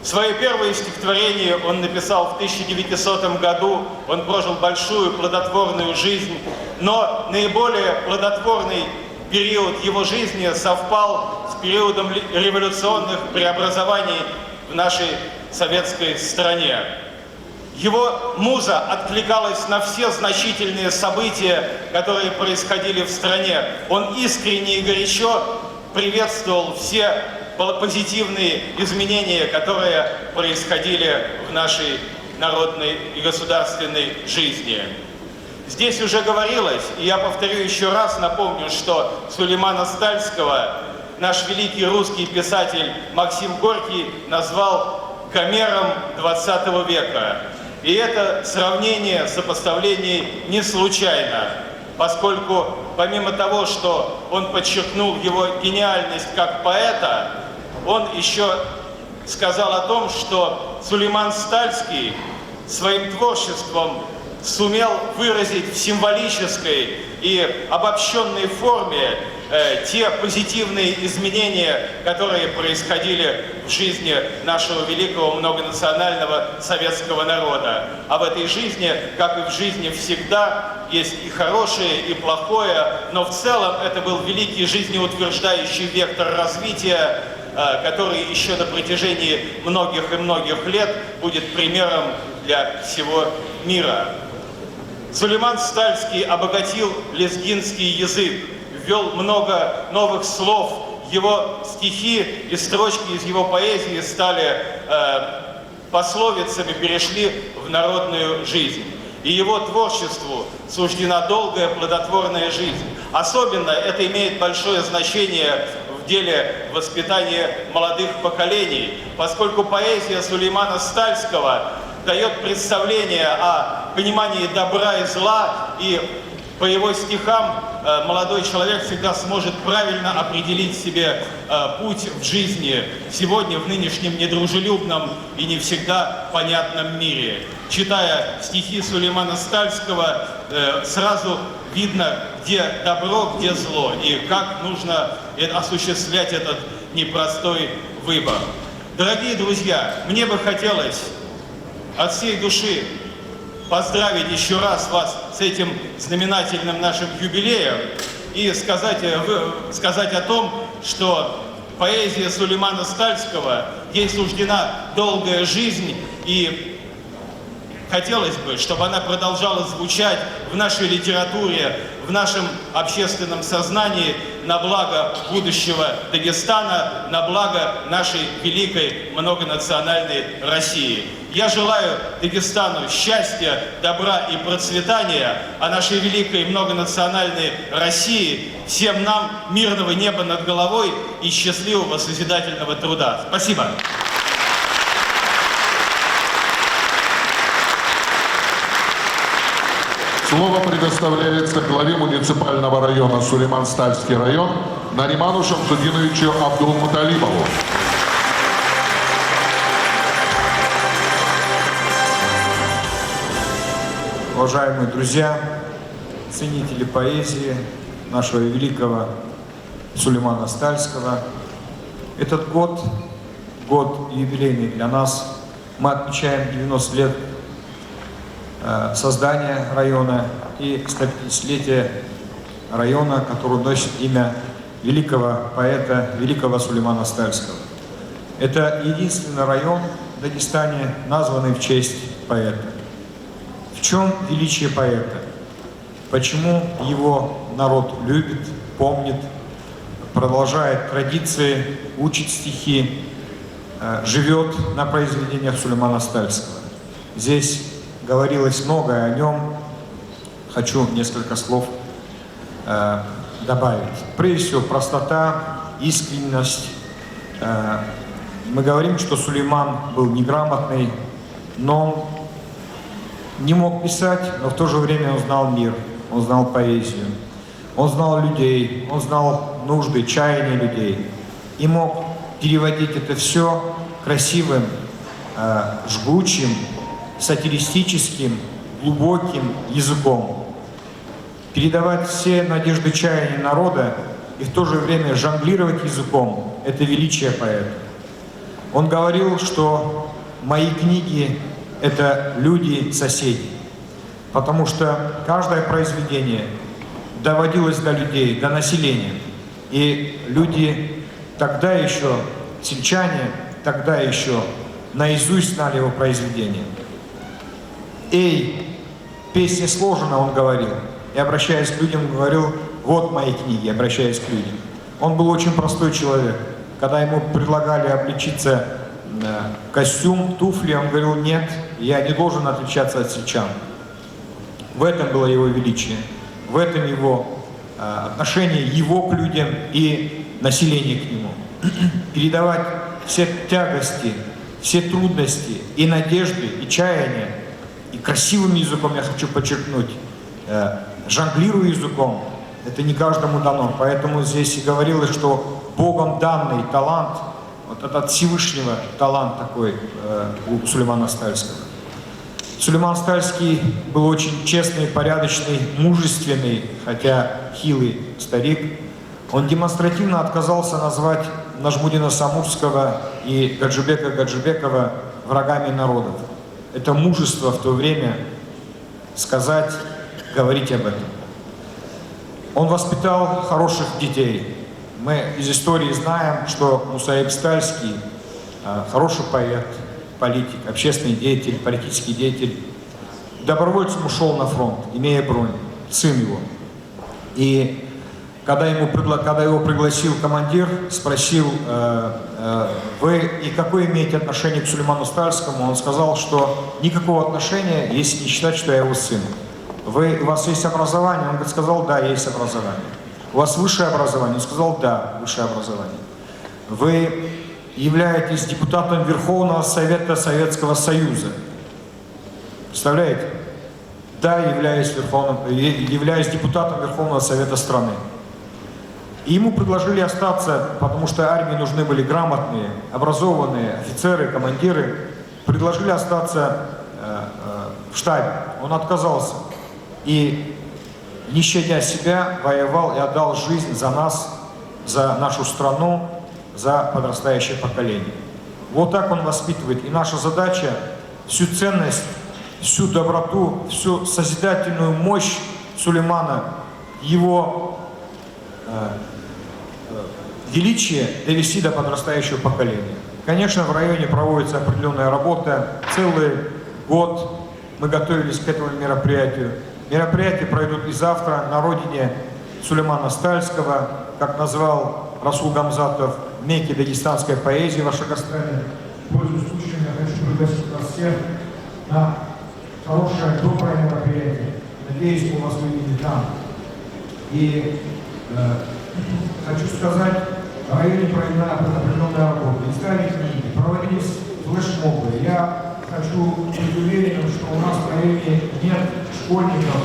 Свое первое стихотворение он написал в 1900 году. Он прожил большую плодотворную жизнь, но наиболее плодотворный период его жизни совпал с периодом революционных преобразований в нашей советской стране. Его муза откликалась на все значительные события, которые происходили в стране. Он искренне и горячо приветствовал все позитивные изменения, которые происходили в нашей народной и государственной жизни. Здесь уже говорилось, и я повторю еще раз, напомню, что Сулеймана Стальского наш великий русский писатель Максим Горький назвал Гомером 20 века. И это сравнение, сопоставление не случайно, поскольку помимо того, что он подчеркнул его гениальность как поэта, он еще сказал о том, что Сулейман Стальский своим творчеством сумел выразить в символической и обобщенной форме те позитивные изменения, которые происходили в жизни нашего великого многонационального советского народа. А в этой жизни, как и в жизни всегда, есть и хорошее, и плохое, но в целом это был великий жизнеутверждающий вектор развития, который еще на протяжении многих и многих лет будет примером для всего мира. Сулейман Стальский обогатил лезгинский язык, ввел много новых слов. Его стихи и строчки из его поэзии стали пословицами, перешли в народную жизнь. И его творчеству суждена долгая плодотворная жизнь. Особенно это имеет большое значение в деле воспитания молодых поколений, поскольку поэзия Сулеймана Стальского дает представление о понимании добра и зла, и по его стихам молодой человек всегда сможет правильно определить себе путь в жизни сегодня, в нынешнем недружелюбном и не всегда понятном мире. Читая стихи Сулеймана Стальского, сразу видно, где добро, где зло, и как нужно осуществлять этот непростой выбор. Дорогие друзья, мне бы хотелось от всей души поздравить еще раз вас с этим знаменательным нашим юбилеем и сказать о том, что поэзия Сулеймана Стальского, ей суждена долгая жизнь, и хотелось бы, чтобы она продолжала звучать в нашей литературе, в нашем общественном сознании на благо будущего Дагестана, на благо нашей великой многонациональной России. Я желаю Дагестану счастья, добра и процветания, а нашей великой многонациональной России всем нам мирного неба над головой и счастливого созидательного труда. Спасибо. Слово предоставляется главе муниципального района Сулейман-Стальский район Нариману Шамсудиновичу Абдулмуталибову. Уважаемые друзья, ценители поэзии нашего великого Сулеймана Стальского, этот год юбилейный для нас. Мы отмечаем 90 лет создания района и 150-летие района, который носит имя великого поэта, великого Сулеймана Стальского. Это единственный район в Дагестане, названный в честь поэта. В чем величие поэта? Почему его народ любит, помнит, продолжает традиции, учит стихи, живет на произведениях Сулеймана Стальского? Здесь говорилось многое о нем. Хочу несколько слов добавить. Прежде всего, простота, искренность. Мы говорим, что Сулейман был неграмотный, но он не мог писать, но в то же время он знал мир, он знал поэзию, он знал людей, он знал нужды, чаяния людей и мог переводить это все красивым, жгучим, сатиристическим, глубоким языком, передавать все надежды, чаяния народа и в то же время жонглировать языком – это величие поэта. Он говорил, что мои книги – это люди-соседи, потому что каждое произведение доводилось до людей, до населения. И люди тогда еще, сельчане, тогда еще наизусть знали его произведения. «Эй, песня сложена», он говорил, и, обращаясь к людям, говорил: «Вот мои книги», обращаясь к людям. Он был очень простой человек. Когда ему предлагали облечиться в костюм, туфли, он говорил: «Нет, я не должен отличаться от сельчан». В этом было его величие, в этом его отношение его к людям и население к нему. Передавать все тягости, все трудности и надежды, и чаяния, и красивым языком, я хочу подчеркнуть, жонглируя языком, это не каждому дано. Поэтому здесь и говорилось, что Богом данный талант, вот этот Всевышнего талант такой у Сулеймана Стальского. Сулейман Стальский был очень честный, порядочный, мужественный, хотя хилый старик. Он демонстративно отказался назвать Нажмудина Самурского и Гаджибека Гаджибекова врагами народов. Это мужество в то время сказать, говорить об этом. Он воспитал хороших детей. Мы из истории знаем, что Мусаиб Стальский хороший поэт, политик, общественный деятель, политический деятель. Добровольцем ушел на фронт, имея бронь, сын его. И когда его пригласил командир, спросил: «Вы и какое имеете отношение к Сулейману Стальскому?» Он сказал, что никакого отношения, если не считать, что я его сын. У вас есть образование? Он сказал: да, есть образование. У вас высшее образование? Он сказал: да, высшее образование. Вы являетесь депутатом Верховного Совета Советского Союза. Представляете? Да, являюсь депутатом Верховного Совета страны. И ему предложили остаться, потому что армии нужны были грамотные, образованные офицеры, командиры. Предложили остаться в штабе. Он отказался. И не щадя себя, воевал и отдал жизнь за нас, за нашу страну, за подрастающее поколение. Вот так он воспитывает. И наша задача всю ценность, всю доброту, всю созидательную мощь Сулеймана, его величие довести до подрастающего поколения. Конечно, в районе проводится определенная работа. Целый год мы готовились к этому мероприятию. Мероприятия пройдут и завтра на родине Сулеймана Стальского, как назвал Расул Гамзатов, Мекки дагестанской поэзии в Ашагастане. Пользуясь случаем, я хочу пригласить вас всех на хорошее, доброе мероприятие. Надеюсь, мы вас увидим там. И хочу сказать, в районе проведена определенная работа. Издали книги, проводились флешмобы. Я хочу быть уверенным, что у нас в районе нет школьников,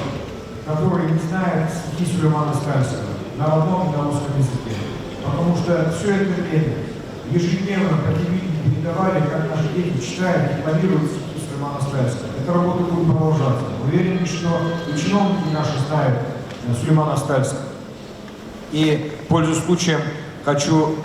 которые не знают стихи Сулеймана Стальского на родном и на русском языке. Потому что все это время ежедневно по телевидению передавали, как наши дети читают, декламируют стихи Сулеймана Стальского. Эта работа будет продолжаться. Уверен, что и чиновники наши знают Сулеймана Стальского. И, пользуясь случаем, хочу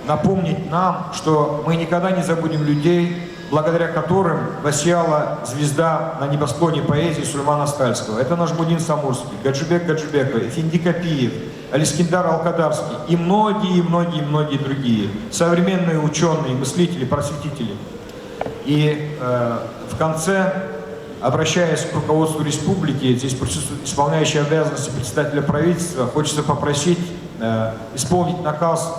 напомнить нам, что мы никогда не забудем людей, благодаря которым воссияла звезда на небосклоне поэзии Сулеймана Стальского. Это Нажмудин Самурский, Гаджибек Гаджибеков, Эфенди Капиев, Алискиндар Алкадарский и многие другие современные ученые, мыслители, просветители. И в конце, обращаясь к руководству республики, здесь присутствует исполняющий обязанности председателя правительства, хочется попросить исполнить наказ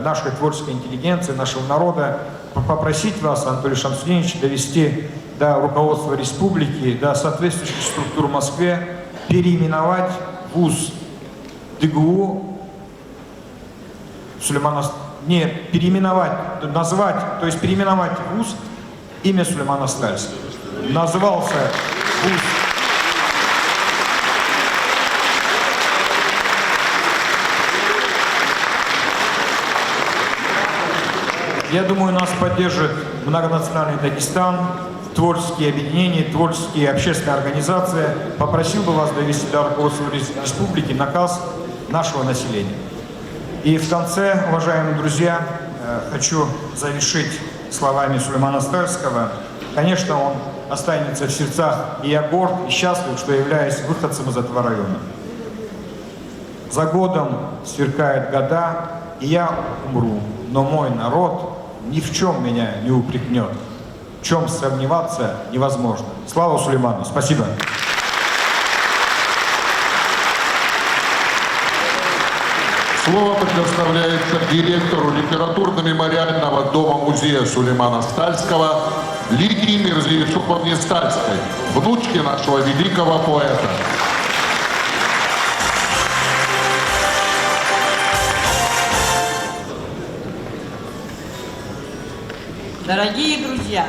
нашей творческой интеллигенции, нашего народа, попросить вас, Анатолий Шамсудинович, довести до руководства республики, до соответствующих структур в Москве, переименовать вуз ДГУ Сулеймана, не переименовать, назвать, то есть переименовать вуз имя Сулеймана Стальского. Назывался вуз. Я думаю, нас поддержит многонациональный Дагестан, творческие объединения, творческие общественные организации. Попросил бы вас довести до руководства республики наказ нашего населения. И в конце, уважаемые друзья, хочу завершить словами Сулеймана Стальского. Конечно, он останется в сердцах, и я горд и счастлив, что являюсь выходцем из этого района. За годом сверкают года, и я умру, но мой народ ни в чем меня не упрекнет. В чем сомневаться невозможно. Слава Сулейману! Спасибо! Слово предоставляется директору литературно-мемориального дома-музея Сулеймана Стальского Лидии Мирза-Юсуповне Стальской, внучке нашего великого поэта. Дорогие друзья,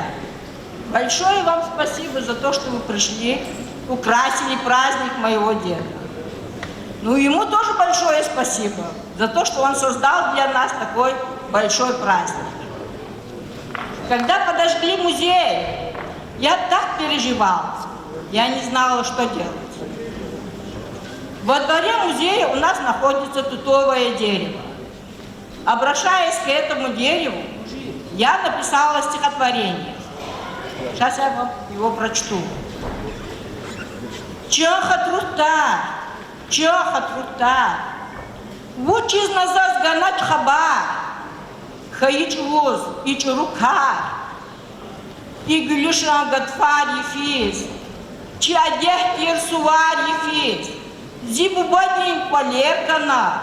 большое вам спасибо за то, что вы пришли, украсили праздник моего деда. Ну, ему тоже большое спасибо за то, что он создал для нас такой большой праздник. Когда подожгли музей, я так переживала, я не знала, что делать. Во дворе музея у нас находится тутовое дерево. Обращаясь к этому дереву, я написала стихотворение. Сейчас я вам его прочту. Чаха трута, вучиз назаз ганат хабар, хаич воз ич рукар, и глюшан гатфар ефиз, чи адех тирсувар ефиз, зибу бадин полергана,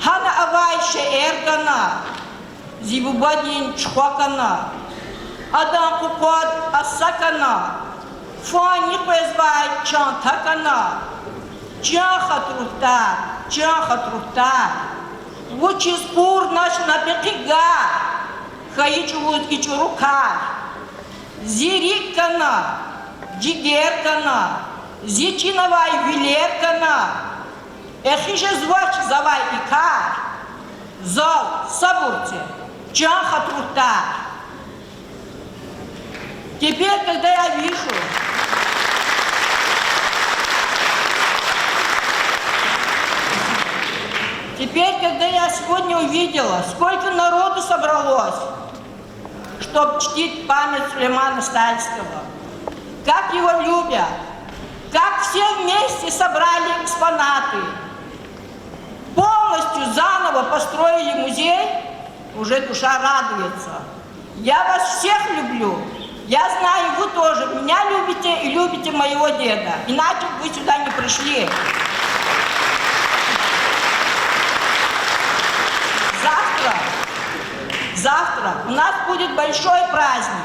хана авайше эргана, зибу бадин чхвакана, адан кукот асакана, фани пезвай чантакана. Чаха трута, вучиз кур наш напекига, хаичу ичу рука, зирикана, джигеркана, зичиновай вилеркана, эхиже звач завай икар, зол сабурте, чаха трута. Теперь, когда я вижу, Теперь, когда я сегодня увидела, сколько народу собралось, чтобы чтить память Сулеймана Стальского, как его любят, как все вместе собрали экспонаты, полностью заново построили музей, уже душа радуется. Я вас всех люблю. Я знаю, вы тоже меня любите и любите моего деда. Иначе бы вы сюда не пришли. Завтра у нас будет большой праздник.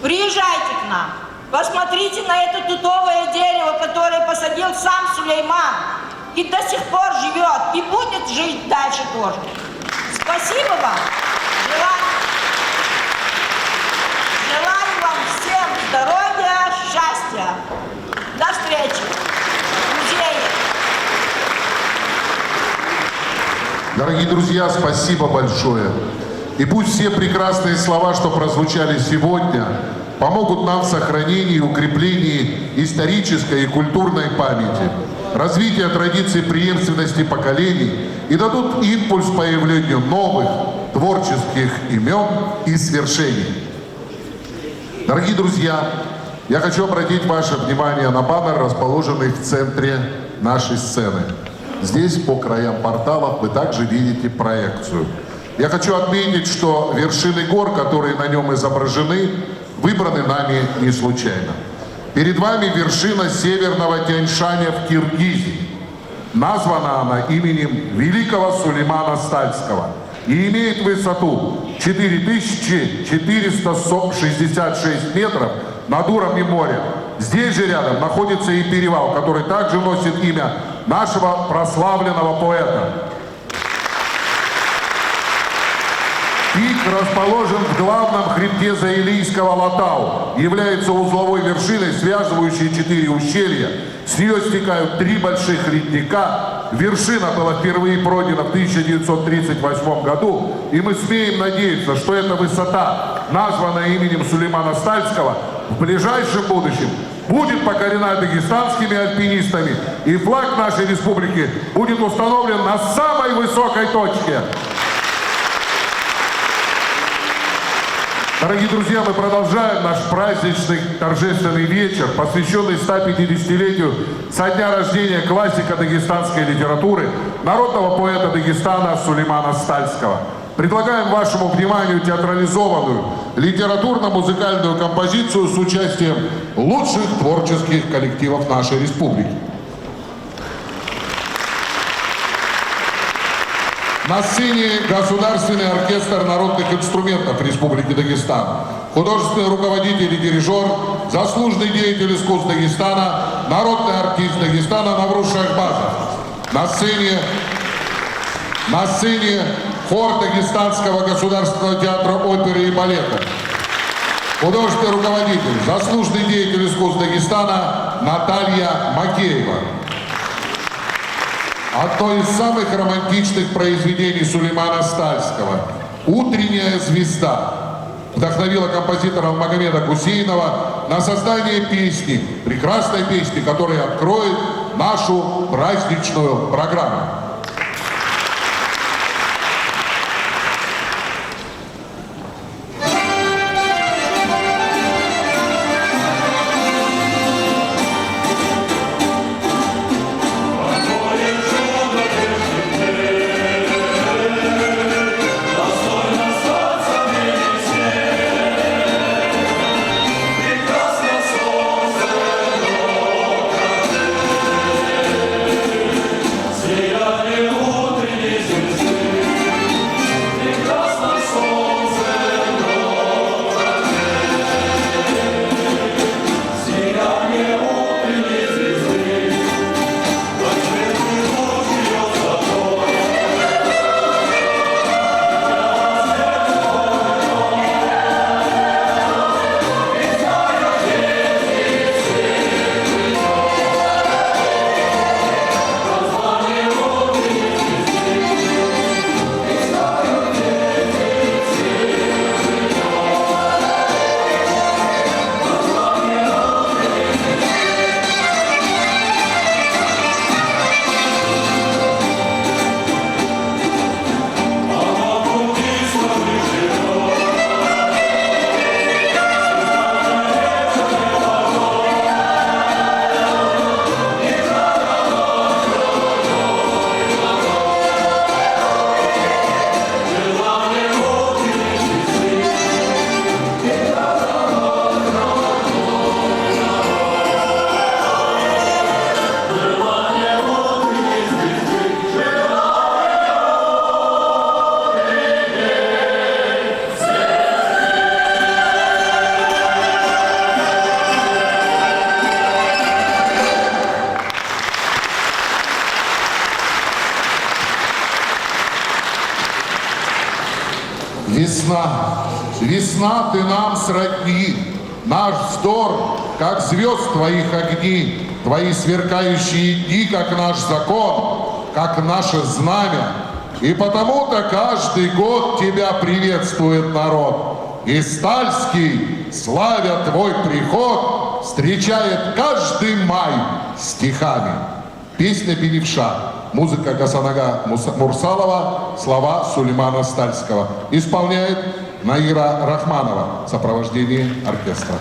Приезжайте к нам. Посмотрите на это тутовое дерево, которое посадил сам Сулейман. И до сих пор живет. И будет жить дальше тоже. Спасибо вам. Желаю вам всем здоровья, счастья. До встречи в музее. Дорогие друзья, спасибо большое. И пусть все прекрасные слова, что прозвучали сегодня, помогут нам в сохранении и укреплении исторической и культурной памяти, развития традиций преемственности поколений и дадут импульс появлению новых творческих имен и свершений. Дорогие друзья, я хочу обратить ваше внимание на баннер, расположенный в центре нашей сцены. Здесь по краям порталов вы также видите проекцию. Я хочу отметить, что вершины гор, которые на нем изображены, выбраны нами не случайно. Перед вами вершина северного Тянь-Шаня в Киргизии. Названа она именем великого Сулеймана Стальского и имеет высоту 4466 метров над уровнем моря. Здесь же рядом находится и перевал, который также носит имя нашего прославленного поэта. Пик расположен в главном хребте Заилийского Латау, является узловой вершиной, связывающей 4 ущелья. С нее стекают 3 больших речника. Вершина была впервые пройдена в 1938 году, и мы смеем надеяться, что эта высота, названная именем Сулеймана Стальского, в ближайшем будущем будет покорена дагестанскими альпинистами, и флаг нашей республики будет установлен на самой высокой точке. Дорогие друзья, мы продолжаем наш праздничный торжественный вечер, посвященный 150-летию со дня рождения классика дагестанской литературы, народного поэта Дагестана Сулеймана Стальского. Предлагаем вашему вниманию театрализованную литературно-музыкальную композицию с участием лучших творческих коллективов нашей республики. На сцене Государственный оркестр народных инструментов Республики Дагестан, художественный руководитель и дирижер, заслуженный деятель искусств Дагестана, народный артист Дагестана Навруз Шахбазов. На сцене хор Дагестанского государственного театра оперы и балета. Художественный руководитель, заслуженный деятель искусств Дагестана Наталья Макеева. Одно из самых романтичных произведений Сулеймана Стальского «Утренняя звезда» вдохновила композитора Магомеда Гусейнова на создание песни, прекрасной песни, которая откроет нашу праздничную программу. Yeah. Весна, весна, ты нам сродни, наш вздор, как звезд твоих огни, твои сверкающие дни, как наш закон, как наше знамя. И потому-то каждый год тебя приветствует народ. И Стальский, славя твой приход, встречает каждый май стихами. Песня «Белевша». Музыка Гасанага Мурсалова, слова Сулеймана Стальского. Исполняет Наира Рахманова в сопровождении оркестра.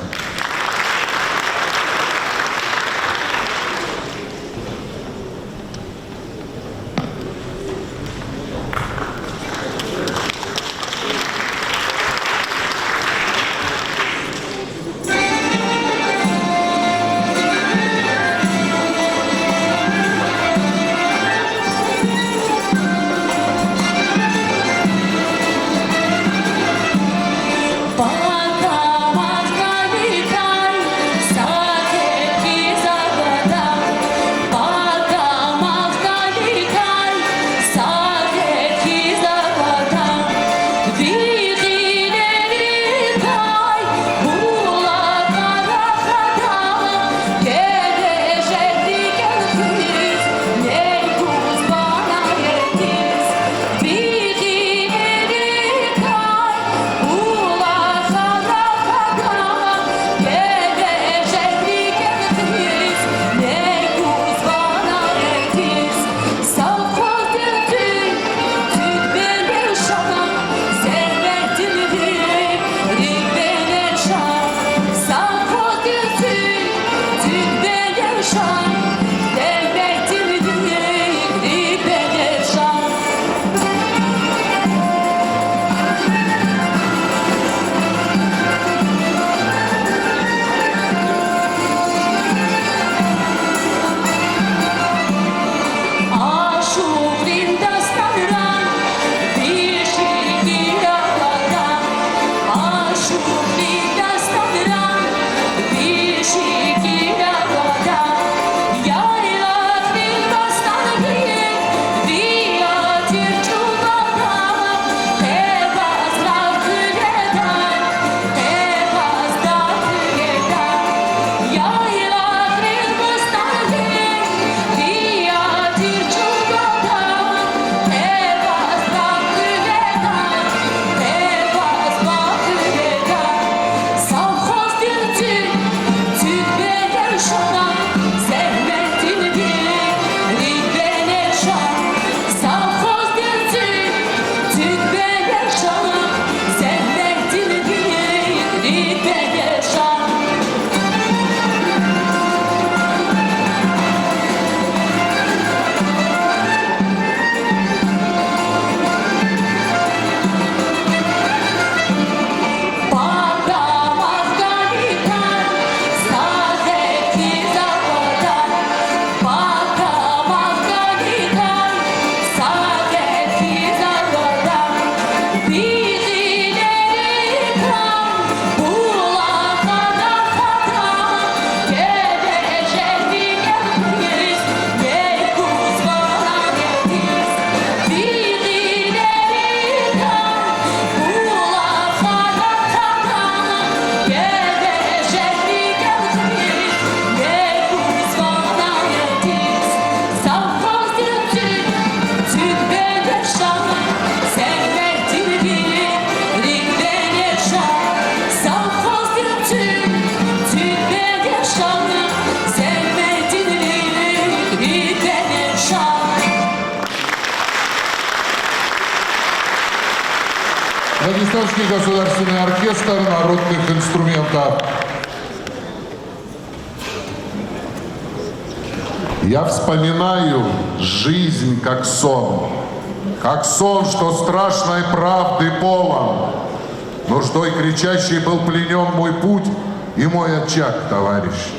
Дагестанский государственный оркестр народных инструментов. Я вспоминаю жизнь как сон, что страшной правды полон. Нуждой кричащий был пленен мой путь и мой очаг, товарищ.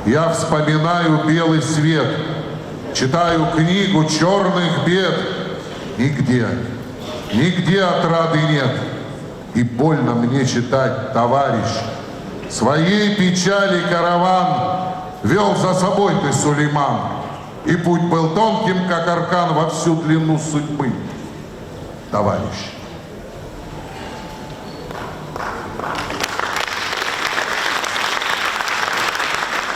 Я вспоминаю белый свет, читаю книгу черных бед. Нигде отрады нет, и больно мне читать, товарищ. Своей печали караван вел за собой ты, Сулейман, и путь был тонким, как аркан, во всю длину судьбы, товарищ.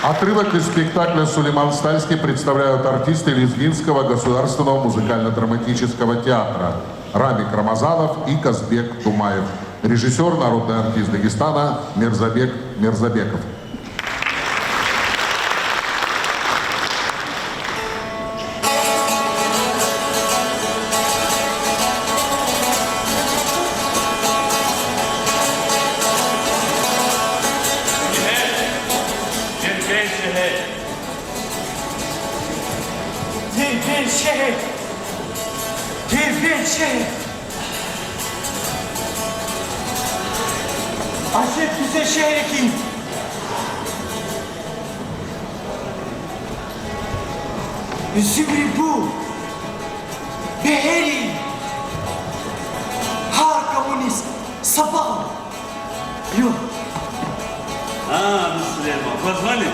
Отрывок из спектакля «Сулейман Стальский» представляют артисты Лезгинского государственного музыкально-драматического театра Рамик Рамазанов и Казбек Тумаев. Режиссер, народный артист Дагестана Мирзабек Мирзабеков. Aşık bize şehrekin. Zümrü bu. Beheri. Har komünist. Sabah. Yok. Süleyman, позвали?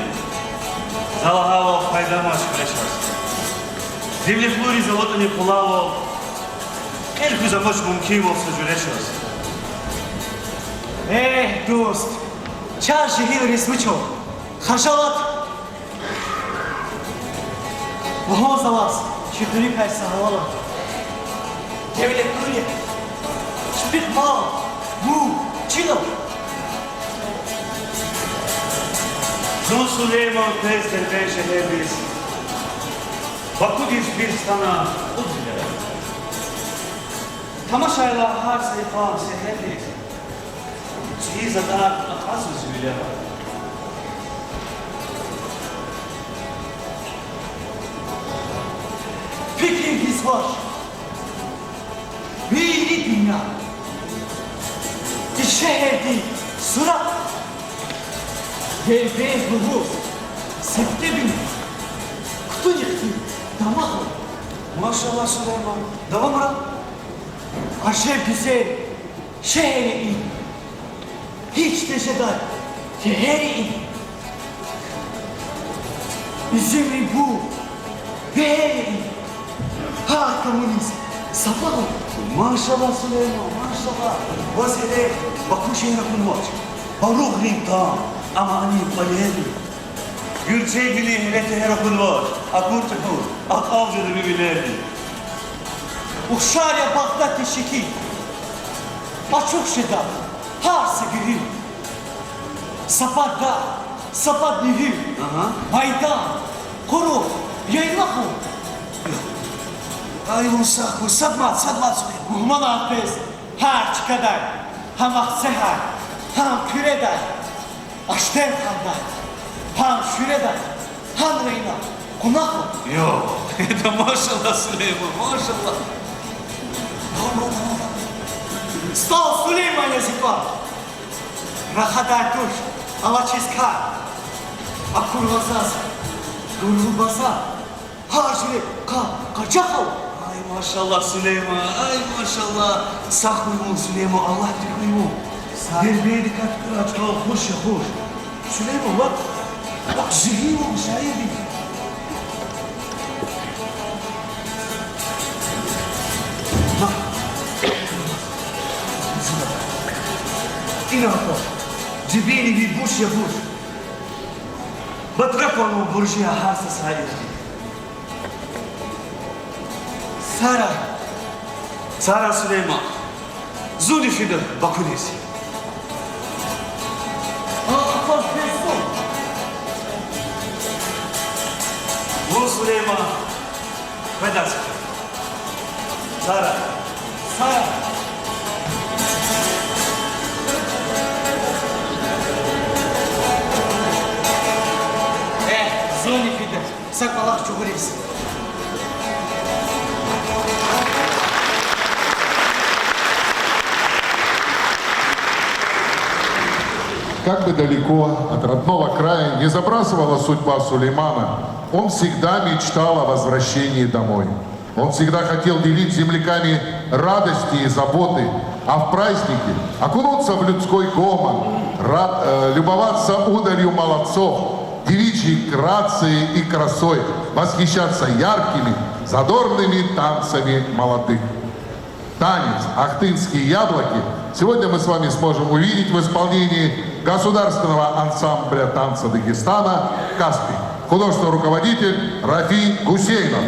Залагало пайдамаш крешас. Земли флури золото не полало. Эльфу замоч мумкиво сожурешас. Dost. Çar şehir resmi çok. Haşalat. Boğazavaz. Şükrü persa havalı. Devlet Nuriye. Şpit mal. Bu. Çilo. Zon Süleyman Prezden ben şehirliyiz. Bakudis bir sana uzile. Tamaşayla har sayfam şehirliyiz. Çiğ zadar akası zübile. Fikriniz var. Mini dünya. Bir şehirdi. Surat. Devre ruhu. Septe bin. Kutu yıktı. Damak. Maşallah Süleyman. Devam bırak. Aşağı güzel. Şehre in. Hiç deşedar. Şehre in. Bizim bu. Behre in. Ha komünist. Sabah. Maşallah Süleyman. Maşallah. Vasile. Bakın şehre kulmaç. Baruch rintam. Ama ani paleli. Gürçe bili hele tehre kulmaç. Akur tıkur. Akavcıdı bibilerdi. Uşarya Bağdat teşeki. Açık şeda. Harsı gülü. Sapadda. Sapad nihü. Maydan. Kuru. Yaylakı. Ayvun sakı. Sadmat. Sadmat Süleyman. Muhman Ahbez. Her çıkadar. Ham akseher. Ham küredar. Aşter kandan. Ham şüredar. Ham reyna. Kunakı. Yok. Maşallah Süleyman. Maşallah. Stał Süleyman yazıklar. Rahadar duş. Alaçiskar. Akurvazaz. Gurulbazar. Harcılı. Kaçakal. Ay maşallah Süleyman. Ay maşallah. Saklıymon Süleyman. Allah dikliymon. Derbeye dikkat kıraç. Hoş ya hoş. Süleyman bak. Bak zihimon şair değil. Inaho, Jibini bir buş ya buş. Batraponu burjuya hasa sayır. Sara. Sara Süleyman. Zuni fidir Bakunesi. Akıl peson. Bu Süleyman. Vedası. Sara. Sara. Zoni fidir. Sakalak çukurisi. Как бы далеко от родного края не забрасывала судьба Сулеймана, он всегда мечтал о возвращении домой. Он всегда хотел делить с земляками радости и заботы, а в праздники окунуться в людской гомон, любоваться удалью молодцов, девичьей грацией и красой, восхищаться яркими, задорными танцами молодых. Танец «Ахтынские яблоки» сегодня мы с вами сможем увидеть в исполнении государственного ансамбля танца Дагестана «Каспий». Художественный руководитель Рафи Гусейнов.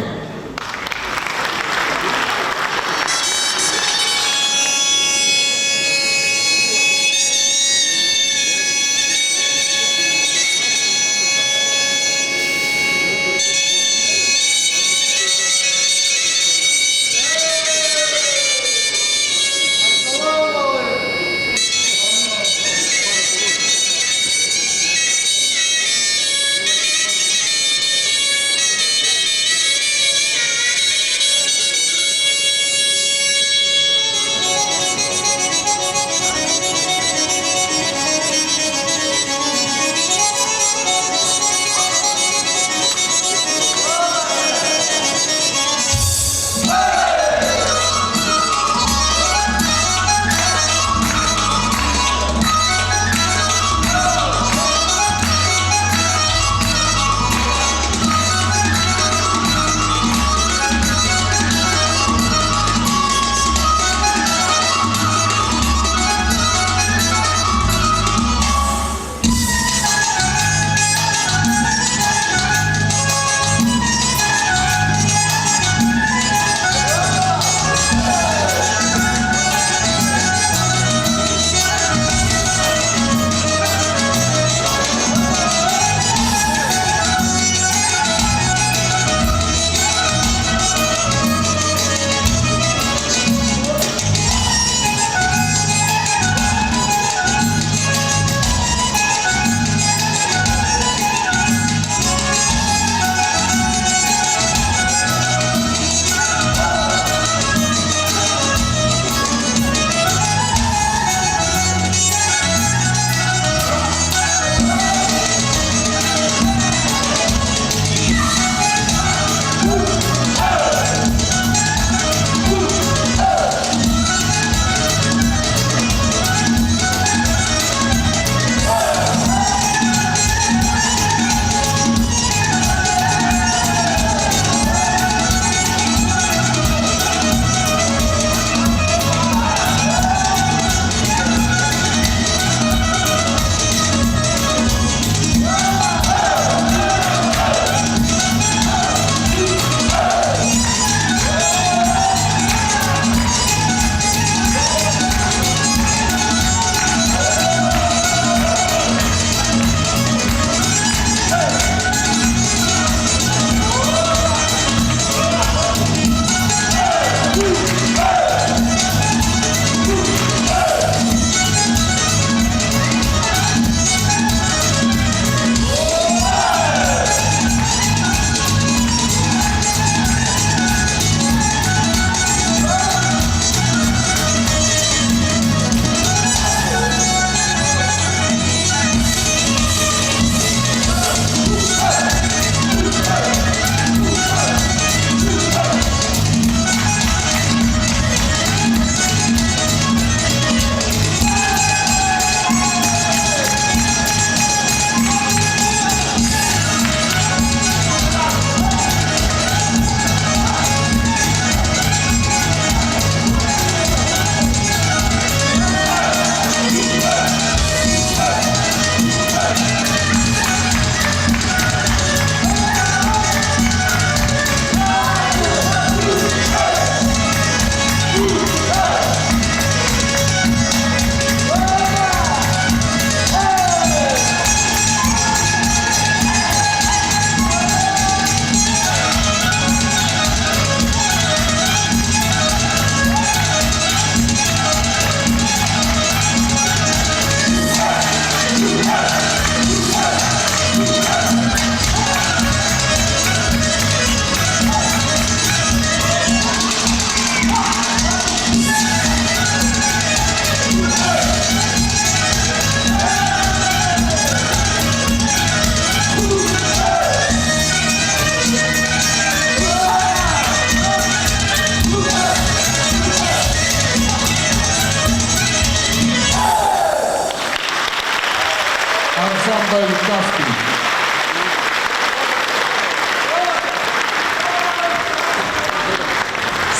Каспий.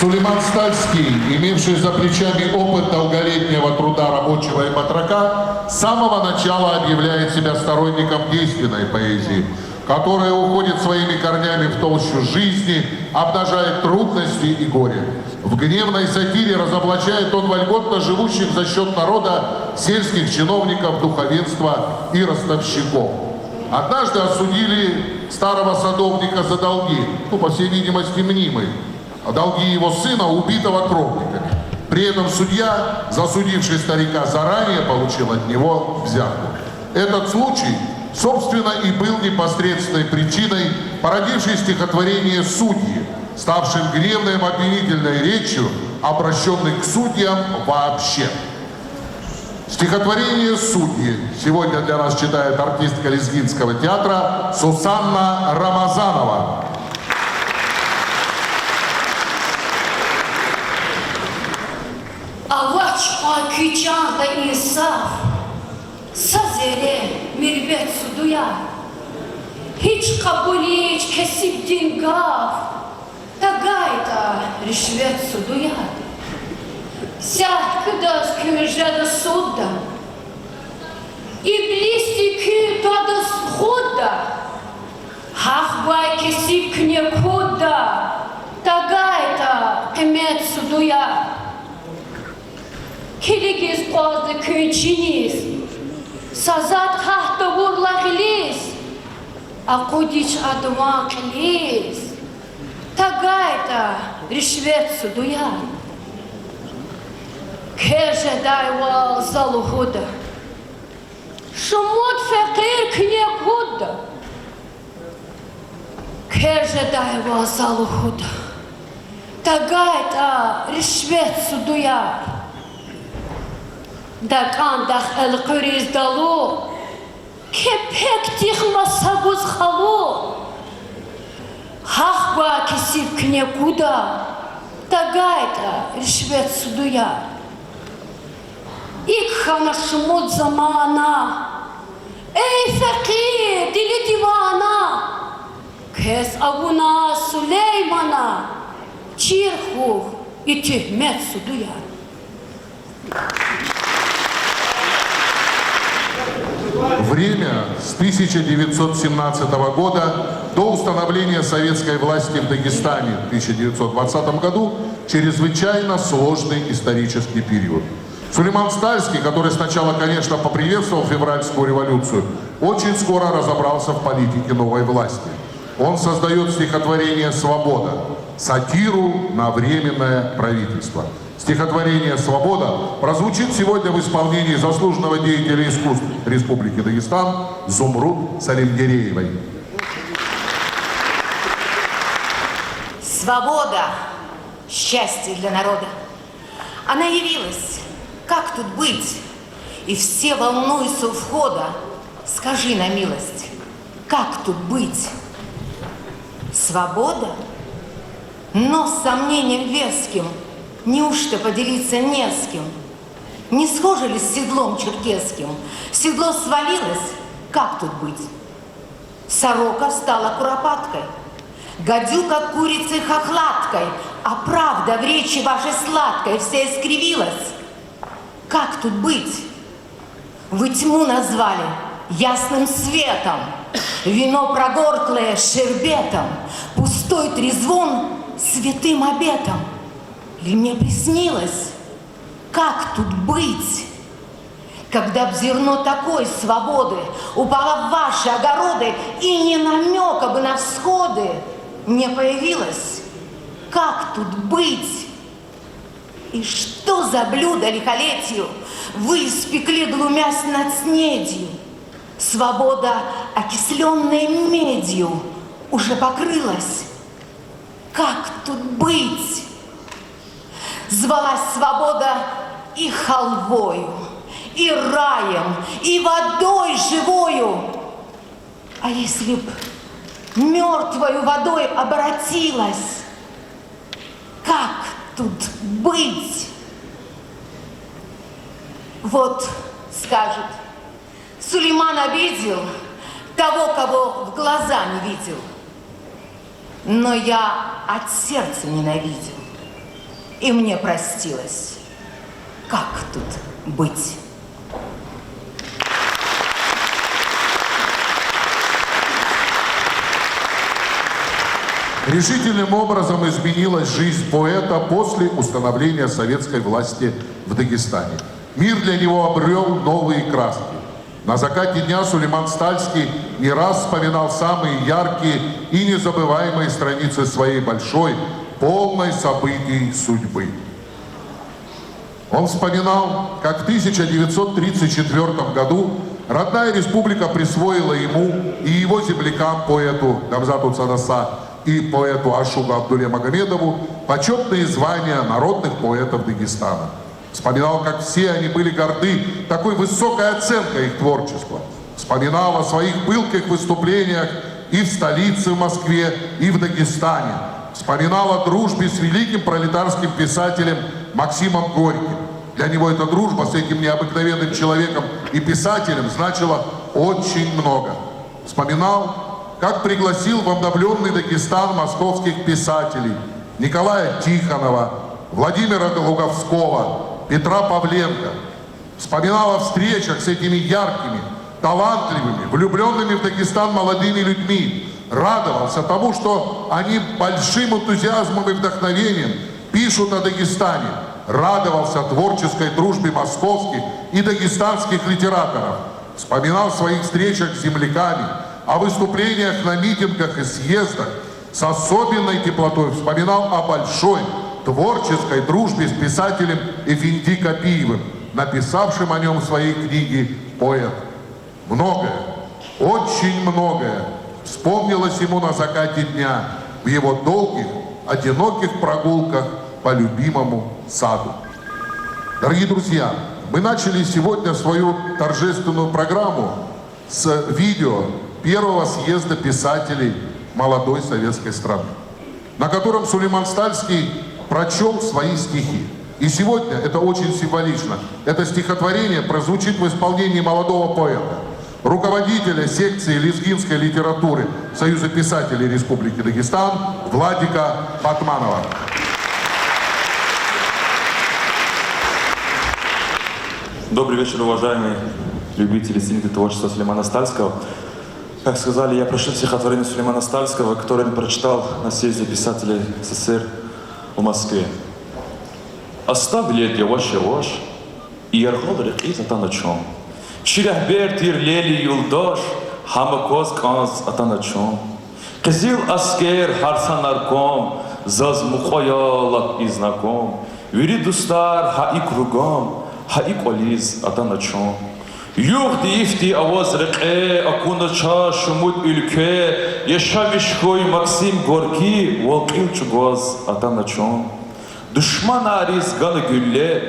Сулейман Стальский, имевший за плечами опыт долголетнего труда рабочего и батрака, с самого начала объявляет себя сторонником действенной поэзии, которая уходит своими корнями в толщу жизни, обнажает трудности и горе. В гневной сатире разоблачает он вольготно живущих за счет народа сельских чиновников, духовенства и ростовщиков. Однажды осудили старого садовника за долги, по всей видимости, мнимые, долги его сына, убитого кровниками. При этом судья, засудивший старика, заранее получил от него взятку. Этот случай, собственно, и был непосредственной причиной, породившей стихотворение «Судьи», ставшим гневной обвинительной речью, обращенной к судьям вообще. Стихотворение «Судьи» сегодня для нас читает артистка Лезгинского театра Сусанна Рамазанова. Ağaç akıcan da insaf, saz ele mirvet suduya. Hiç kabul hiç kesip din gav, da gayda rişvet suduya. Сядь куда скрежада суда, и блистики туда схода, хахвай кесip кнекуда, da gayda kıymet suduya. Kiligis qazdı künçiniz, sazat hahta vurlağiliz, aqudiç advan qiliz, tagayda rişvet suduya. Keje dayva zaluhuda, şumut fakir knekuda. Keje dayva zaluhuda, tagayda rişvet suduya. Дакандах элкуриз далу, кепек тихма сагуз халу. Хахба кисip кнекуда, тагайта ришвет судуя. Икхана шумут замана, эй факир, дили дивана. Кес агуна Сулеймана, чирху и тихмет судуя. Время с 1917 года до установления советской власти в Дагестане в 1920 году чрезвычайно сложный исторический период. Сулейман Стальский, который сначала, конечно, поприветствовал февральскую революцию, очень скоро разобрался в политике новой власти. Он создает стихотворение «Свобода», сатиру на временное правительство. Стихотворение «Свобода» прозвучит сегодня в исполнении заслуженного деятеля искусств Республики Дагестан Зумруд Салимгереевой. Свобода – счастье для народа. Она явилась, как тут быть? И все волнуются у входа. Скажи на милость, как тут быть? Свобода? Но с сомнением веским – неужто поделиться не с кем? Не схожи ли с седлом черкесским? Седло свалилось, как тут быть? Сорока стала куропаткой, гадюка курицей хохлаткой, а правда в речи вашей сладкой вся искривилась. Как тут быть? Вы тьму назвали ясным светом, вино прогорклое шербетом, пустой трезвон святым обетом. Ли мне приснилось, как тут быть, когда б зерно такой свободы упало в ваши огороды, и ни намека бы на всходы не появилось? Как тут быть? И что за блюдо лихолетию вы испекли, глумясь над снедью? Свобода, окисленная медью, уже покрылась. Как тут быть? Звалась свобода и халвою, и раем, и водой живою. А если б мертвою водой обратилась, как тут быть? Вот, скажет, Сулейман обидел того, кого в глаза не видел. Но я от сердца ненавидел. и мне простилось. Как тут быть? Решительным образом изменилась жизнь поэта после установления советской власти в Дагестане. Мир для него обрел новые краски. На закате дня Сулейман Стальский не раз вспоминал самые яркие и незабываемые страницы своей большой, полной событий судьбы. Он вспоминал, как в 1934 году родная республика присвоила ему и его землякам, поэту Гамзату Цадаса и поэту Ашугу Абдуле Магомедову, почетные звания народных поэтов Дагестана. Вспоминал, как все они были горды такой высокой оценкой их творчества. Вспоминал о своих пылких выступлениях и в столице, в Москве, и в Дагестане. Вспоминал о дружбе с великим пролетарским писателем Максимом Горьким. Для него эта дружба с этим необыкновенным человеком и писателем значила очень много. Вспоминал, как пригласил в обновленный Дагестан московских писателей Николая Тихонова, Владимира Луговского, Петра Павленко. Вспоминал о встречах с этими яркими, талантливыми, влюбленными в Дагестан молодыми людьми. Радовался тому, что они большим энтузиазмом и вдохновением пишут о Дагестане. Радовался творческой дружбе московских и дагестанских литераторов. Вспоминал о своих встречах с земляками, о выступлениях на митингах и съездах. С особенной теплотой вспоминал о большой творческой дружбе с писателем Эфенди Капиевым, написавшим о нем в своей книге «Поэт». Многое, очень многое вспомнилось ему на закате дня в его долгих, одиноких прогулках по любимому саду. Дорогие друзья, мы начали сегодня свою торжественную программу с видео первого съезда писателей молодой советской страны, на котором Сулейман Стальский прочел свои стихи. И сегодня это очень символично. Это стихотворение прозвучит в исполнении молодого поэта, руководителя секции лезгинской литературы Союза писателей Республики Дагестан Владика Батманова. Добрый вечер, уважаемые любители, ценители творчества Сулеймана Стальского. Как сказали, я прочел стихотворение Сулеймана Стальского, которое он прочитал на съезде писателей СССР в Москве. Оставили yavaş-yavaş, iyarğadır qiz atan açım. Şirahber tirleli yoldaş, hamı koz kanz atan açım. Qizil asker harsan arkom, zaz muqoyalak iznakom. Veri dostlar haik rugam, haik oliz atan açım. Yok deyifti avaz rıqe, akuna ça şumut ülke, yaşamışkoy Maksim Gorki, volqil çugaz atan açım. Düşman ariz ganı gülle,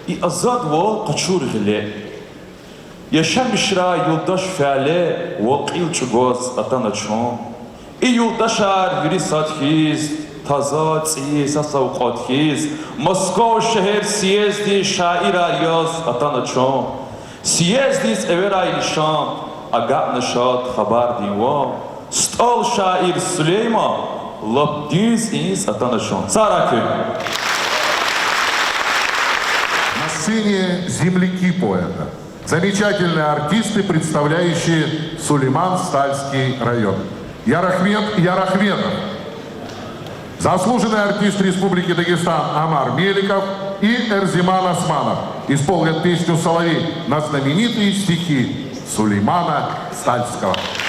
i azad vol qaçur gile. Yaşamışra yoldaş feale, volqil çugaz atan açım. I yoldaşar veri sathiz, taza tsiz asavqathiz, Moskov şehir siyezdi şair aryaz atan açım. Съездить эверай шам, агат нишат хабар дива, стал шаир Сулейма, лабдиз из атанашон. Саракю. На сцене земляки поэта. Замечательные артисты, представляющие Сулейман Стальский район. Ярахмет Ярахметов. Заслуженный артист Республики Дагестан Амар Меликов и Эрзиман Османов исполнят песню «Соловей» на знаменитые стихи Сулеймана Стальского. Sağ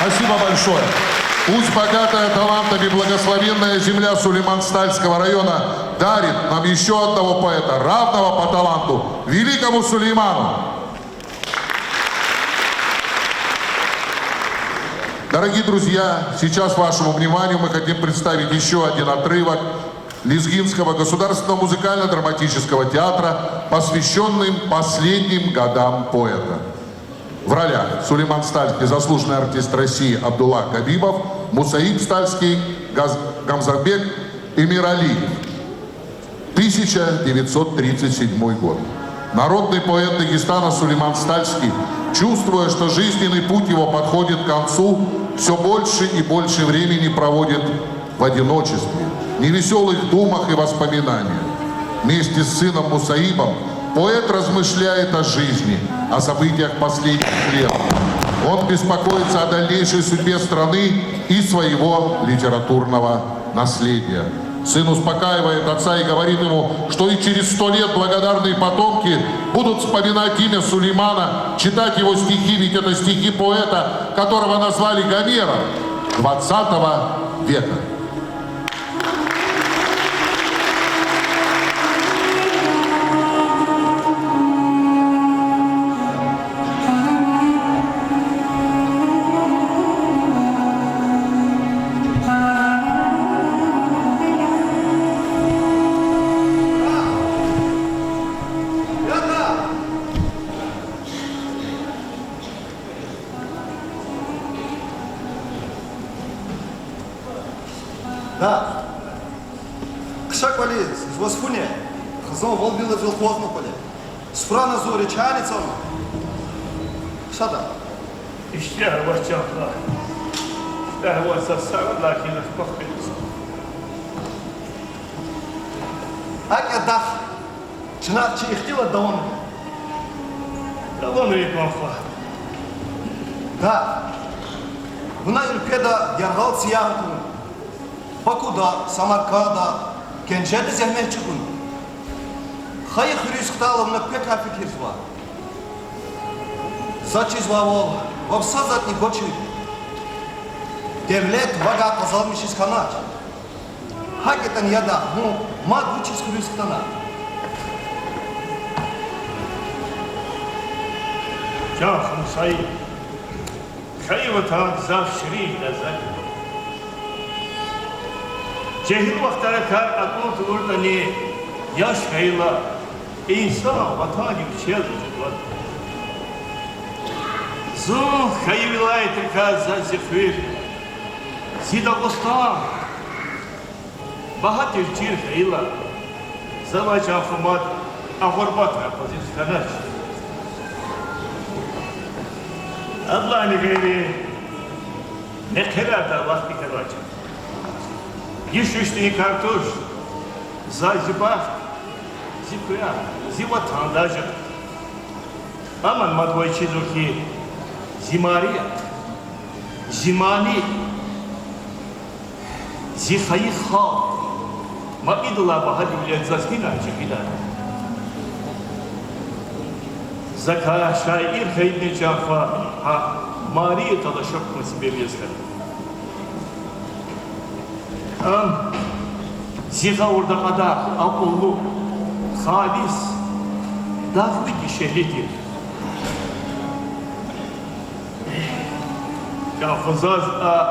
Спасибо большое. Пусть богатая талантами благословенная земля Сулейман-Стальского района дарит нам еще одного поэта, равного по таланту, великому Сулейману. Дорогие друзья, сейчас вашему вниманию мы хотим представить еще один отрывок Лезгинского государственного музыкально-драматического театра, посвященным последним годам поэта. В ролях Сулейман Стальский, заслуженный артист России Абдуллах Габибов, Мусаиб Стальский, Гамзатбек Эмиралиев. 1937 год. Народный поэт Дагестана Сулейман Стальский, чувствуя, что жизненный путь его подходит к концу, все больше и больше времени проводит в одиночестве, невеселых думах и воспоминаниях. Вместе с сыном Мусаибом поэт размышляет о жизни, о событиях последних лет. Он беспокоится о дальнейшей судьбе страны и своего литературного наследия. Сын успокаивает отца и говорит ему, что и через 100 лет благодарные потомки будут вспоминать имя Сулеймана, читать его стихи, ведь это стихи поэта, которого назвали Гомером 20 века. Да. Кшак вали, с восхуне, хазон волбила вилхозну поле. Спрана зори чаница он. Шада. İşte başçaklar. Ehvasa sarılakin bakıyoruz. Ак дах. Чынакчы ихтила давон. Давон реконфа. Да. Бuna ülkede yargal siyahın. Baku'da, Samarka'da, Gence'de zehmet çıkın. Hayır Hristiyanlığına pek fikir var. Зачизвал во всазатни гочи. Devlet vaga kazanmış iskanaç. Hakikaten ya da bu madbuçis Hristiyanlar. Canım sayı. Kayıvatan zaf şirin lezzet. Cehil vaktara kar akıl tuğurdani yaş kayıla insan vatan gibi şey var. Зум хайвилай така за зефир. Сида остан. Багатир чир хайла. Завач афумат ахорбатра позис канач. Allah ne gayri ne kadar da vakti kalacak. Yüşüştüğü kartuş. Zajibah. Zikuya. Zivatandajı. Aman madvoy çizuki. Зимария, зимани, зихаиха, маидула бахадюлет заскина чекида. Зака шаир хайдне чафа, а Мария талашок на себе вескат. Зиха урда ада, акуллу, халис, дахвики шехлити. Hafızaz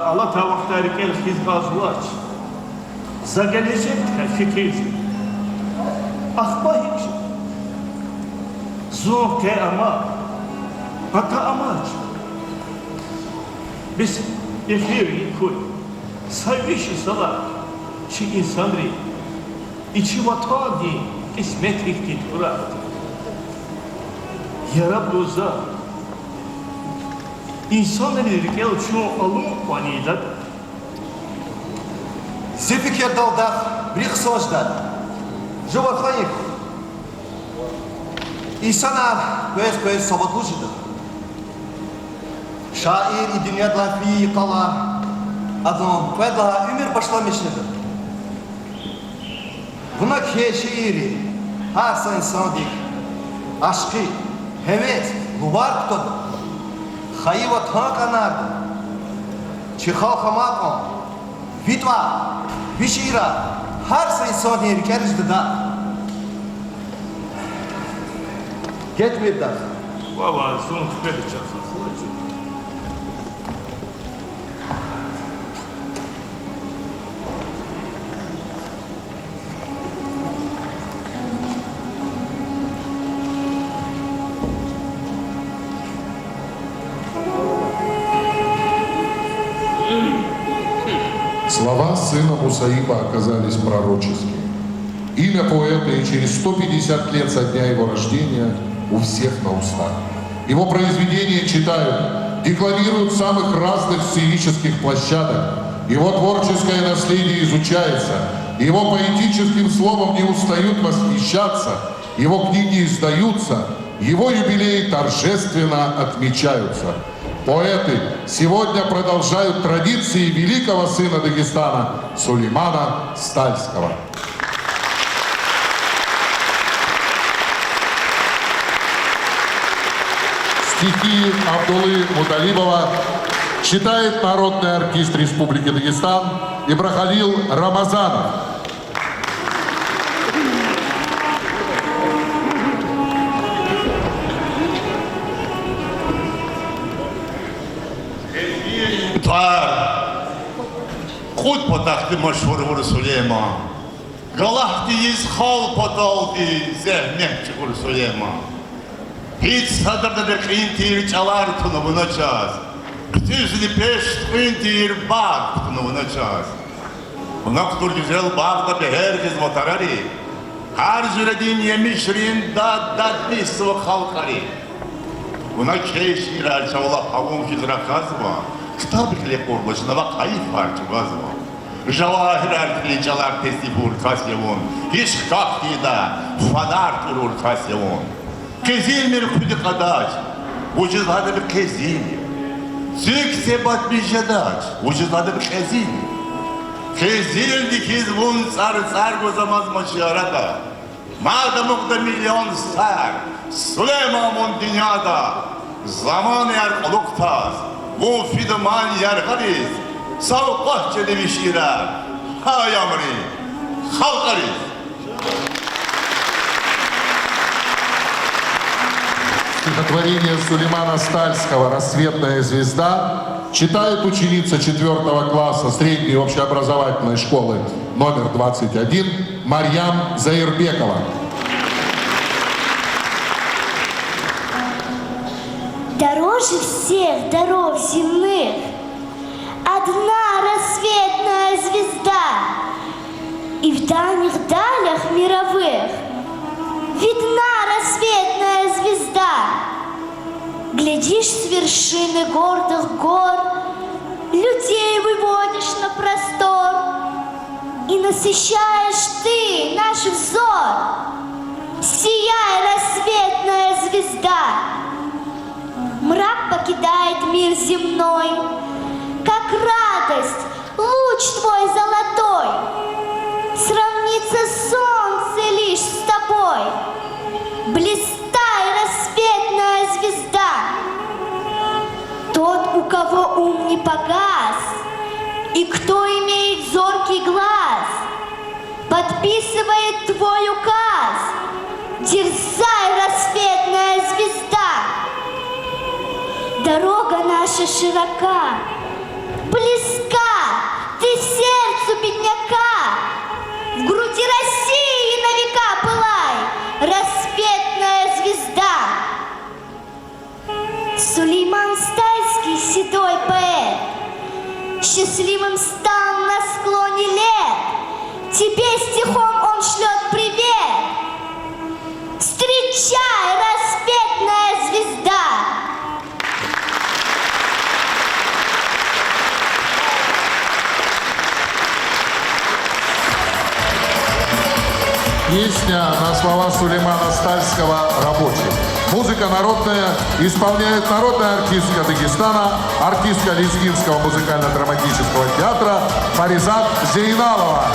Allah tavaktarı kel hizgazulaç. Za gelecek fikir. Akbahik. Zor ke ama. Hatta amaç. Biz efiri koy. Sayvişi sala. Çi insanri. İçi vatadi. İsmet iktit bırak. Yarabluza. İnsanları kel şu alım vanidat. Зефикер далдах брих сождан. Жовар хайик. İnsanar göz sabatluşudur. Şair i dünyada fi kala adam peda ömür başlamıştır. Buna ki şiiri her insan dik. Aşkı, heves, guvar tutudur. Hayvat ha kanardı. Чихал хамаком, Витва, Вишира, Харса и Сони Рикерж да. Get with us. Баба, сон в 5 часов. Слова сына Мусаиба оказались пророческими. Имя поэта и через 150 лет со дня его рождения у всех на устах. Его произведения читают, декламируют с самых разных сценических площадок. Его творческое наследие изучается. Его поэтическим словом не устают восхищаться. Его книги издаются. Его юбилеи торжественно отмечаются. Поэты сегодня продолжают традиции великого сына Дагестана Сулеймана Стальского. Стихи Абдуллы Муталибова читает народный артист Республики Дагестан Ибрахалил Рамазанов. خود پتخت مشهور سلیمان گلختی از خال پتالدی زهنه چکور سلیمان هیچ صدر دقیقین تیر چالار تونو بنا چاز کتیزلی پیش تقین تیر باغ تونو بنا چاز بنا کتور güzel bağda bir herkes motarari her züredin yemişrin dad nisvi halkari buna keşirer çavla pavun hidra kazma Kitap ile korlaşına bak ayıp parça gazma. Javahir ertliçalar tesibur kasyavun. Hiç kaktida fadar turur kasyavun. Kezilmir kudi kadaç. Ucuzladı bir kezil. Sük sebat bir jadaç. Ucuzladı bir kezil. Kezil dikiz bun sar gozamaz maşiyarada. Madamukta milyon sar. Süleyman'ın dünyada. Zaman yer oluktaz. Bu fideman yargariz, sağ bahçede bir şiirer, ha yamri, halkariz. Стихотворение Сулеймана Стальского «Рассветная звезда» читает ученица 4 класса средней общеобразовательной школы номер 21 Марьям Заирбекова. Дороже всех дорог земных одна рассветная звезда, и в дальних далях мировых видна рассветная звезда. Глядишь с вершины гордых гор, людей выводишь на простор, и насыщаешь ты наш взор. Сияй, рассветная звезда! Мрак покидает мир земной, как радость, луч твой золотой. Сравнится солнце лишь с тобой. Блистай, рассветная звезда. Тот, у кого ум не погас, и кто имеет зоркий глаз, подписывает твой указ. Дерзай, рассветная звезда. Дорога наша широка, близка, ты сердцу бедняка. В груди России на века пылай, рассветная звезда. Сулейман Стальский, седой поэт, счастливым стал на склоне лет. Тебе стихом он шлет привет. Встречай, рассветная звезда. Песня на слова Сулеймана Стальского «Рабочий». Музыка народная исполняет народная артистка Дагестана, артистка Лезгинского музыкально-драматического театра Фаризат Зейналова.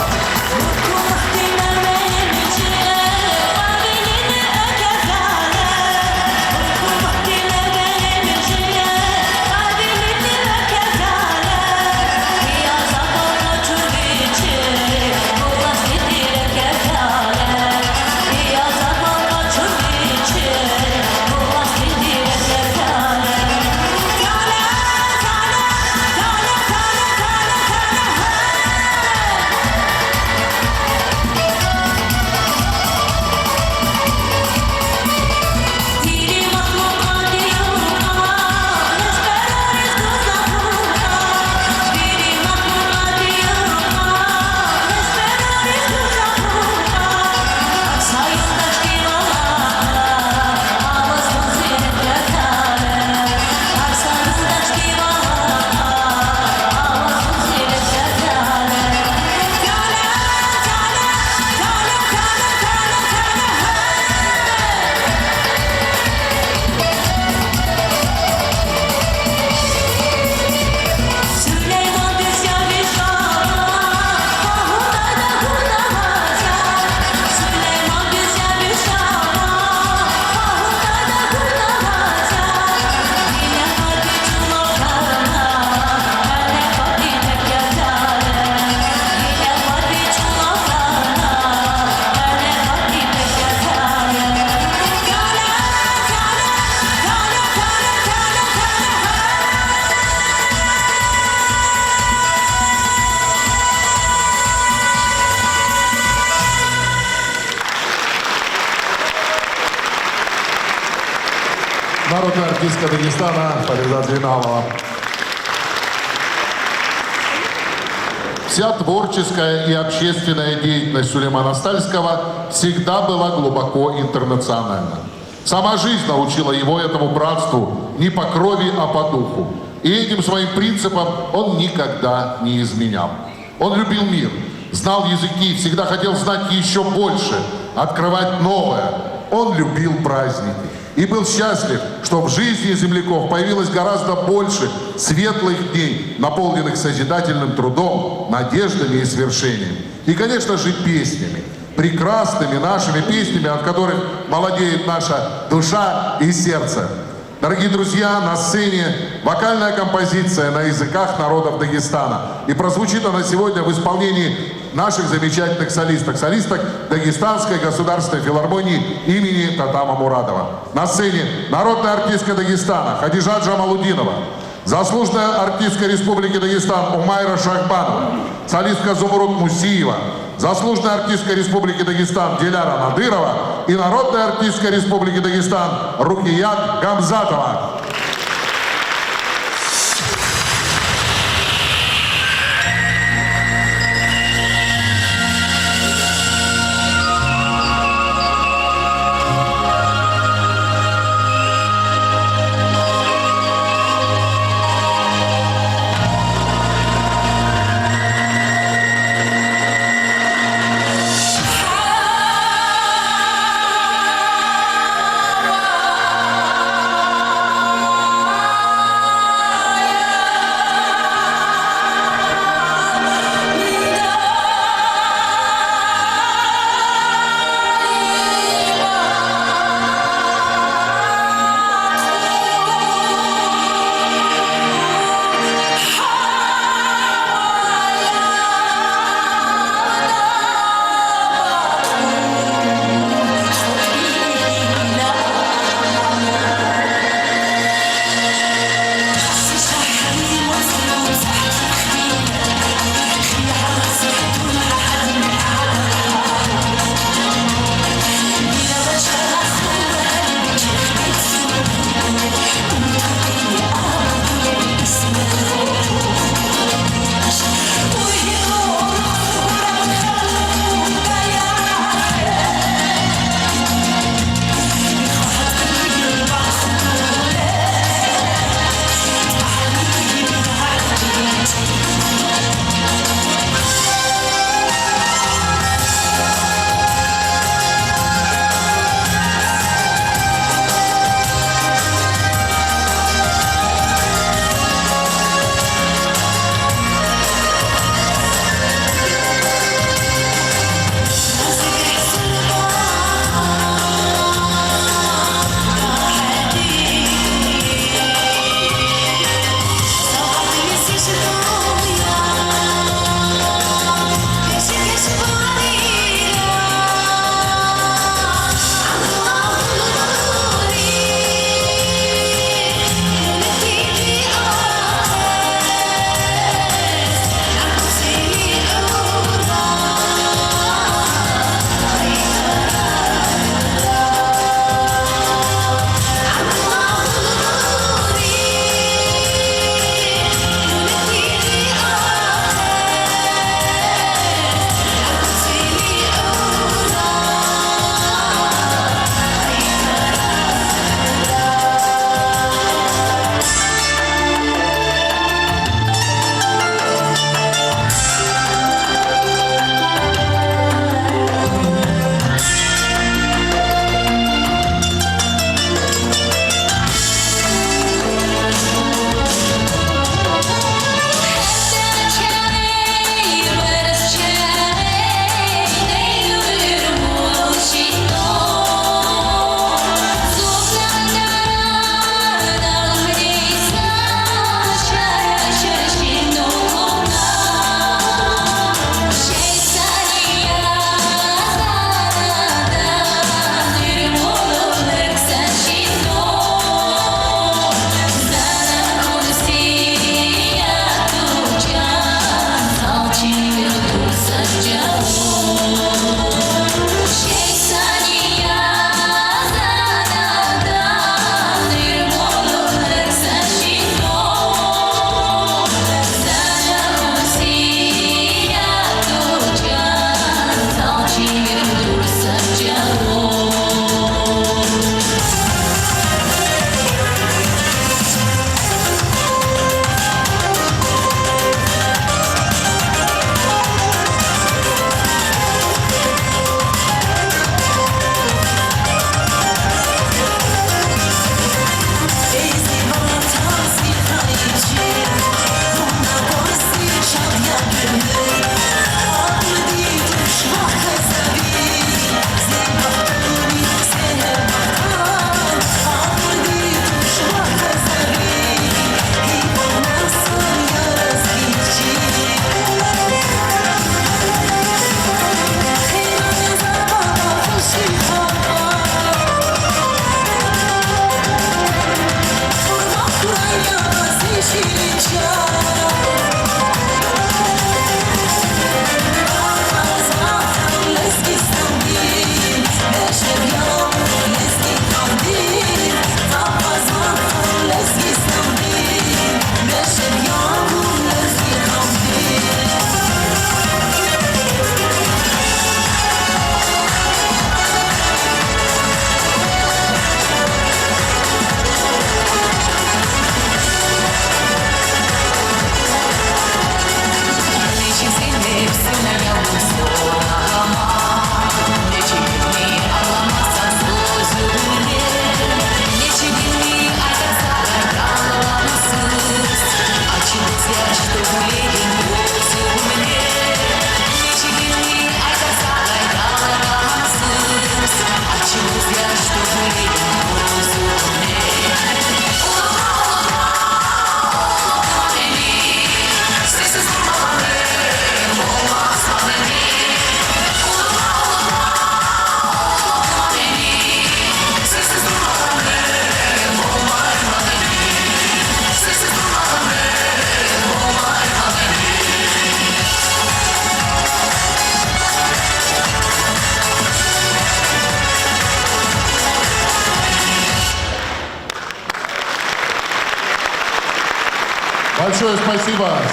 народная артистка Дагестана Фариза Звиналова. Вся творческая и общественная деятельность Сулеймана Стальского всегда была глубоко интернациональна. Сама жизнь научила его этому братству не по крови, а по духу. И этим своим принципам он никогда не изменял. Он любил мир, знал языки, всегда хотел знать еще больше, открывать новое. Он любил праздники и был счастлив, что в жизни земляков появилось гораздо больше светлых дней, наполненных созидательным трудом, надеждами и свершениями. И, конечно же, песнями. Прекрасными нашими песнями, от которых молодеет наша душа и сердце. Дорогие друзья, на сцене вокальная композиция на языках народов Дагестана. И прозвучит она сегодня в исполнении наших замечательных солисток. Солисток Дагестанской государственной филармонии имени Татама Мурадова. На сцене народная артистка Дагестана Хадижа Джамалудинова. Заслуженная артистка Республики Дагестан Умайра Шахбанова. Солистка Зумруд Мусиева. Заслуженная артистка Республики Дагестан Диляра Надырова и народная артистка Республики Дагестан Рукият Гамзатова.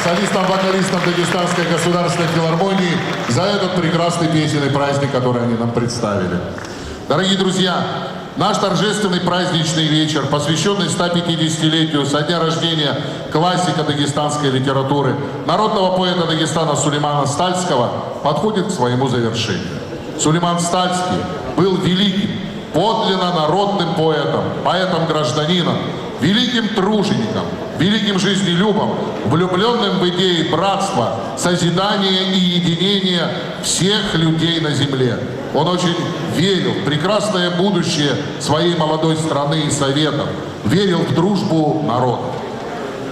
солистам-вокалистам Дагестанской государственной филармонии за этот прекрасный песенный праздник, который они нам представили. Дорогие друзья, наш торжественный праздничный вечер, посвященный 150-летию со дня рождения классика дагестанской литературы, народного поэта Дагестана Сулеймана Стальского, подходит к своему завершению. Сулейман Стальский был великим, подлинно народным поэтом, поэтом-гражданином, великим тружеником, великим жизнелюбом, влюбленным в идеи братства, созидания и единения всех людей на земле. Он очень верил в прекрасное будущее своей молодой страны и Советов, верил в дружбу народа.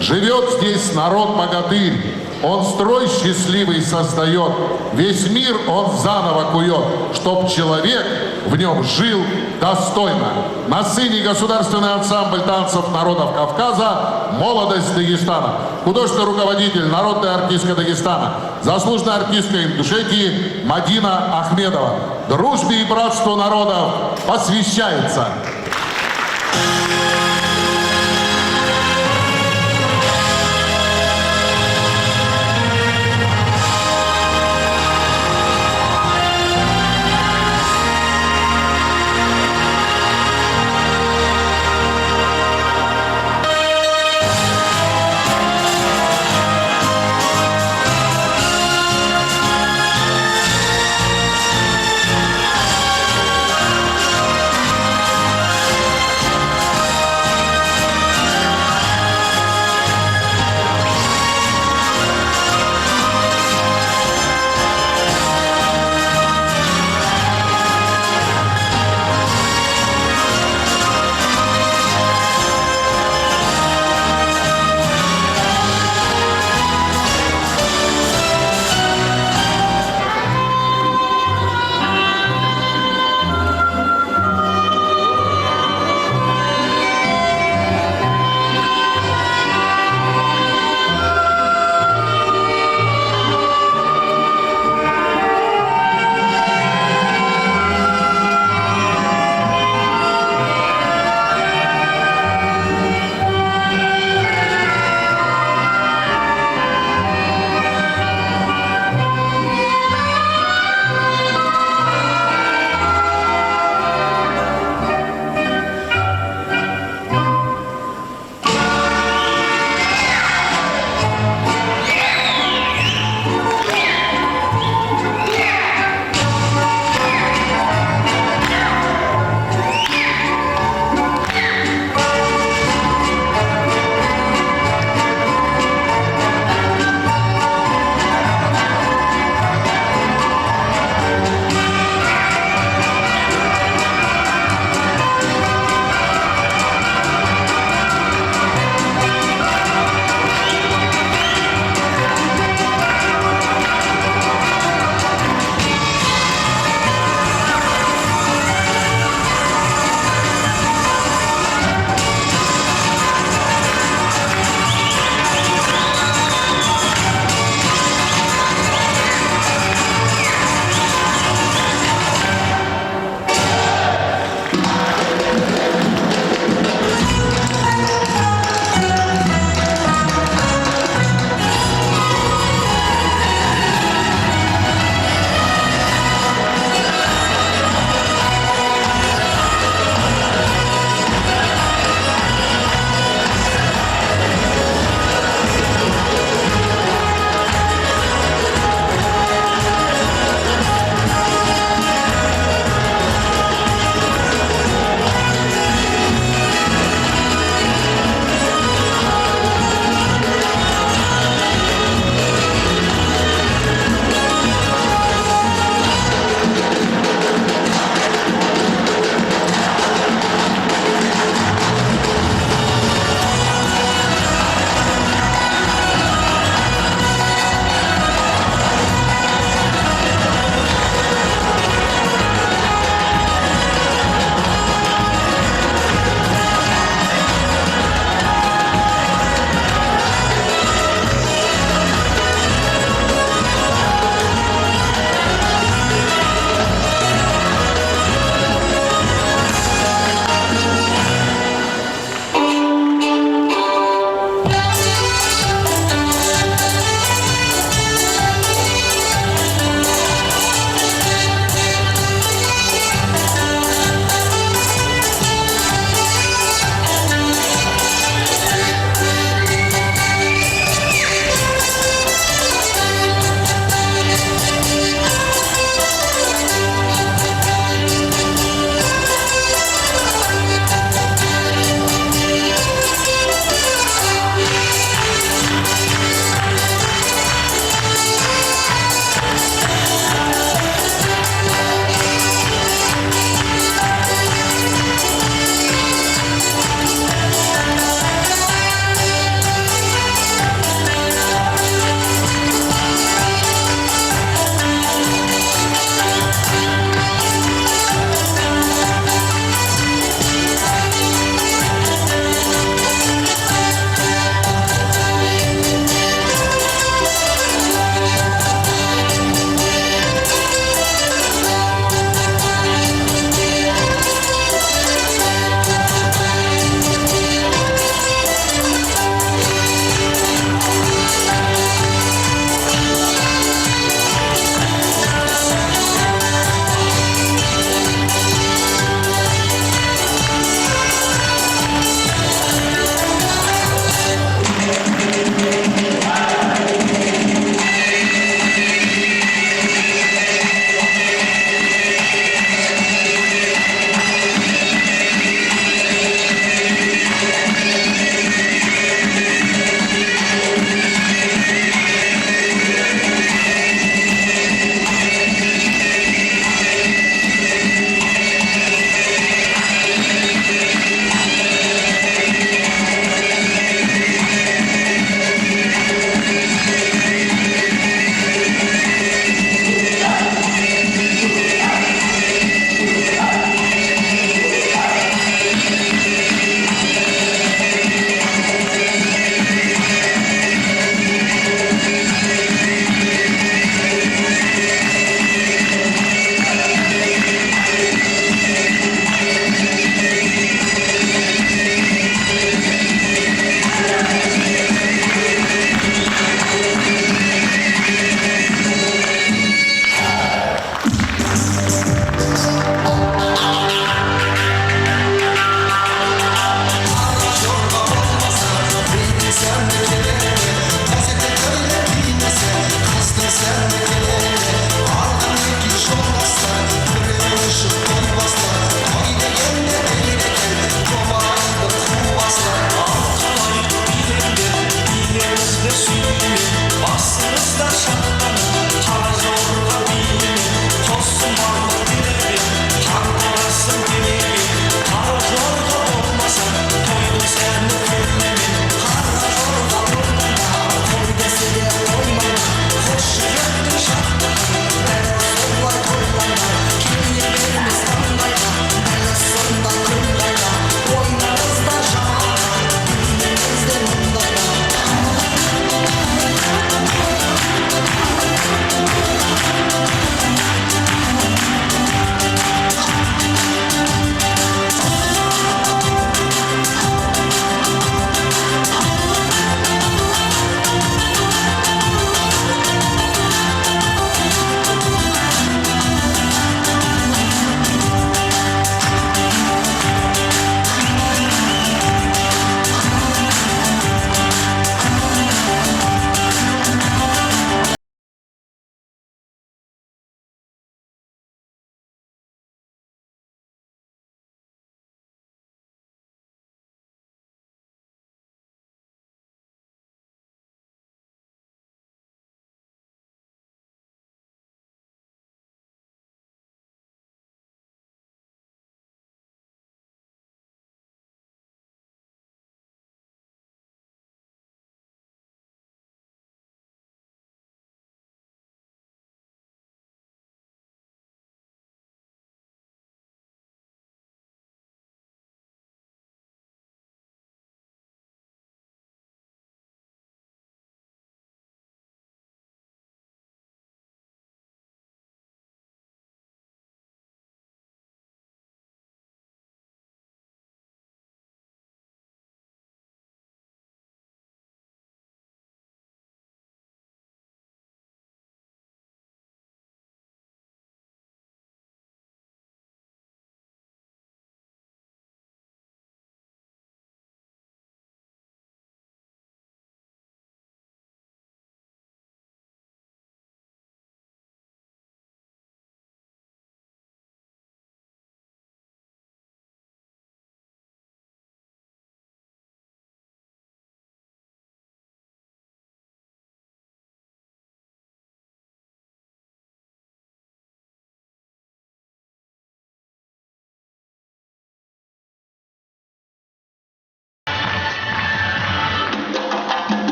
Живет здесь народ-богатырь, он строй счастливый создает, весь мир он заново кует, чтоб человек в нем жил достойно. На сцене государственный ансамбль танцев народов Кавказа «Молодость Дагестана». Художественный руководитель, народная артистка Дагестана, заслуженная артистка Ингушетии Мадина Ахмедова. Дружбе и братству народов посвящается.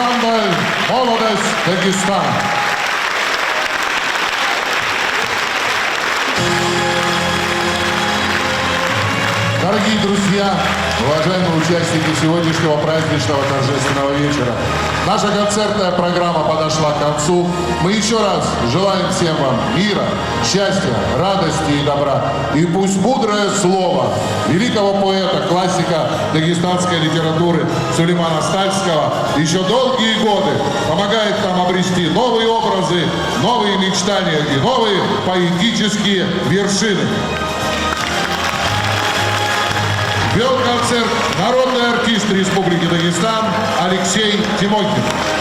ансамбль «Молодость Дагестана». Дорогие друзья, уважаемые участники сегодняшнего праздничного торжественного вечера, наша концертная программа подошла к концу. Мы еще раз желаем всем вам мира, счастья, радости и добра. И пусть мудрое слово великого поэта, классика дагестанской литературы Сулеймана Стальского еще долгие годы помогает нам обрести новые образы, новые мечтания и новые поэтические вершины. Вел концерт народный артист Республики Дагестан Алексей Тимохин.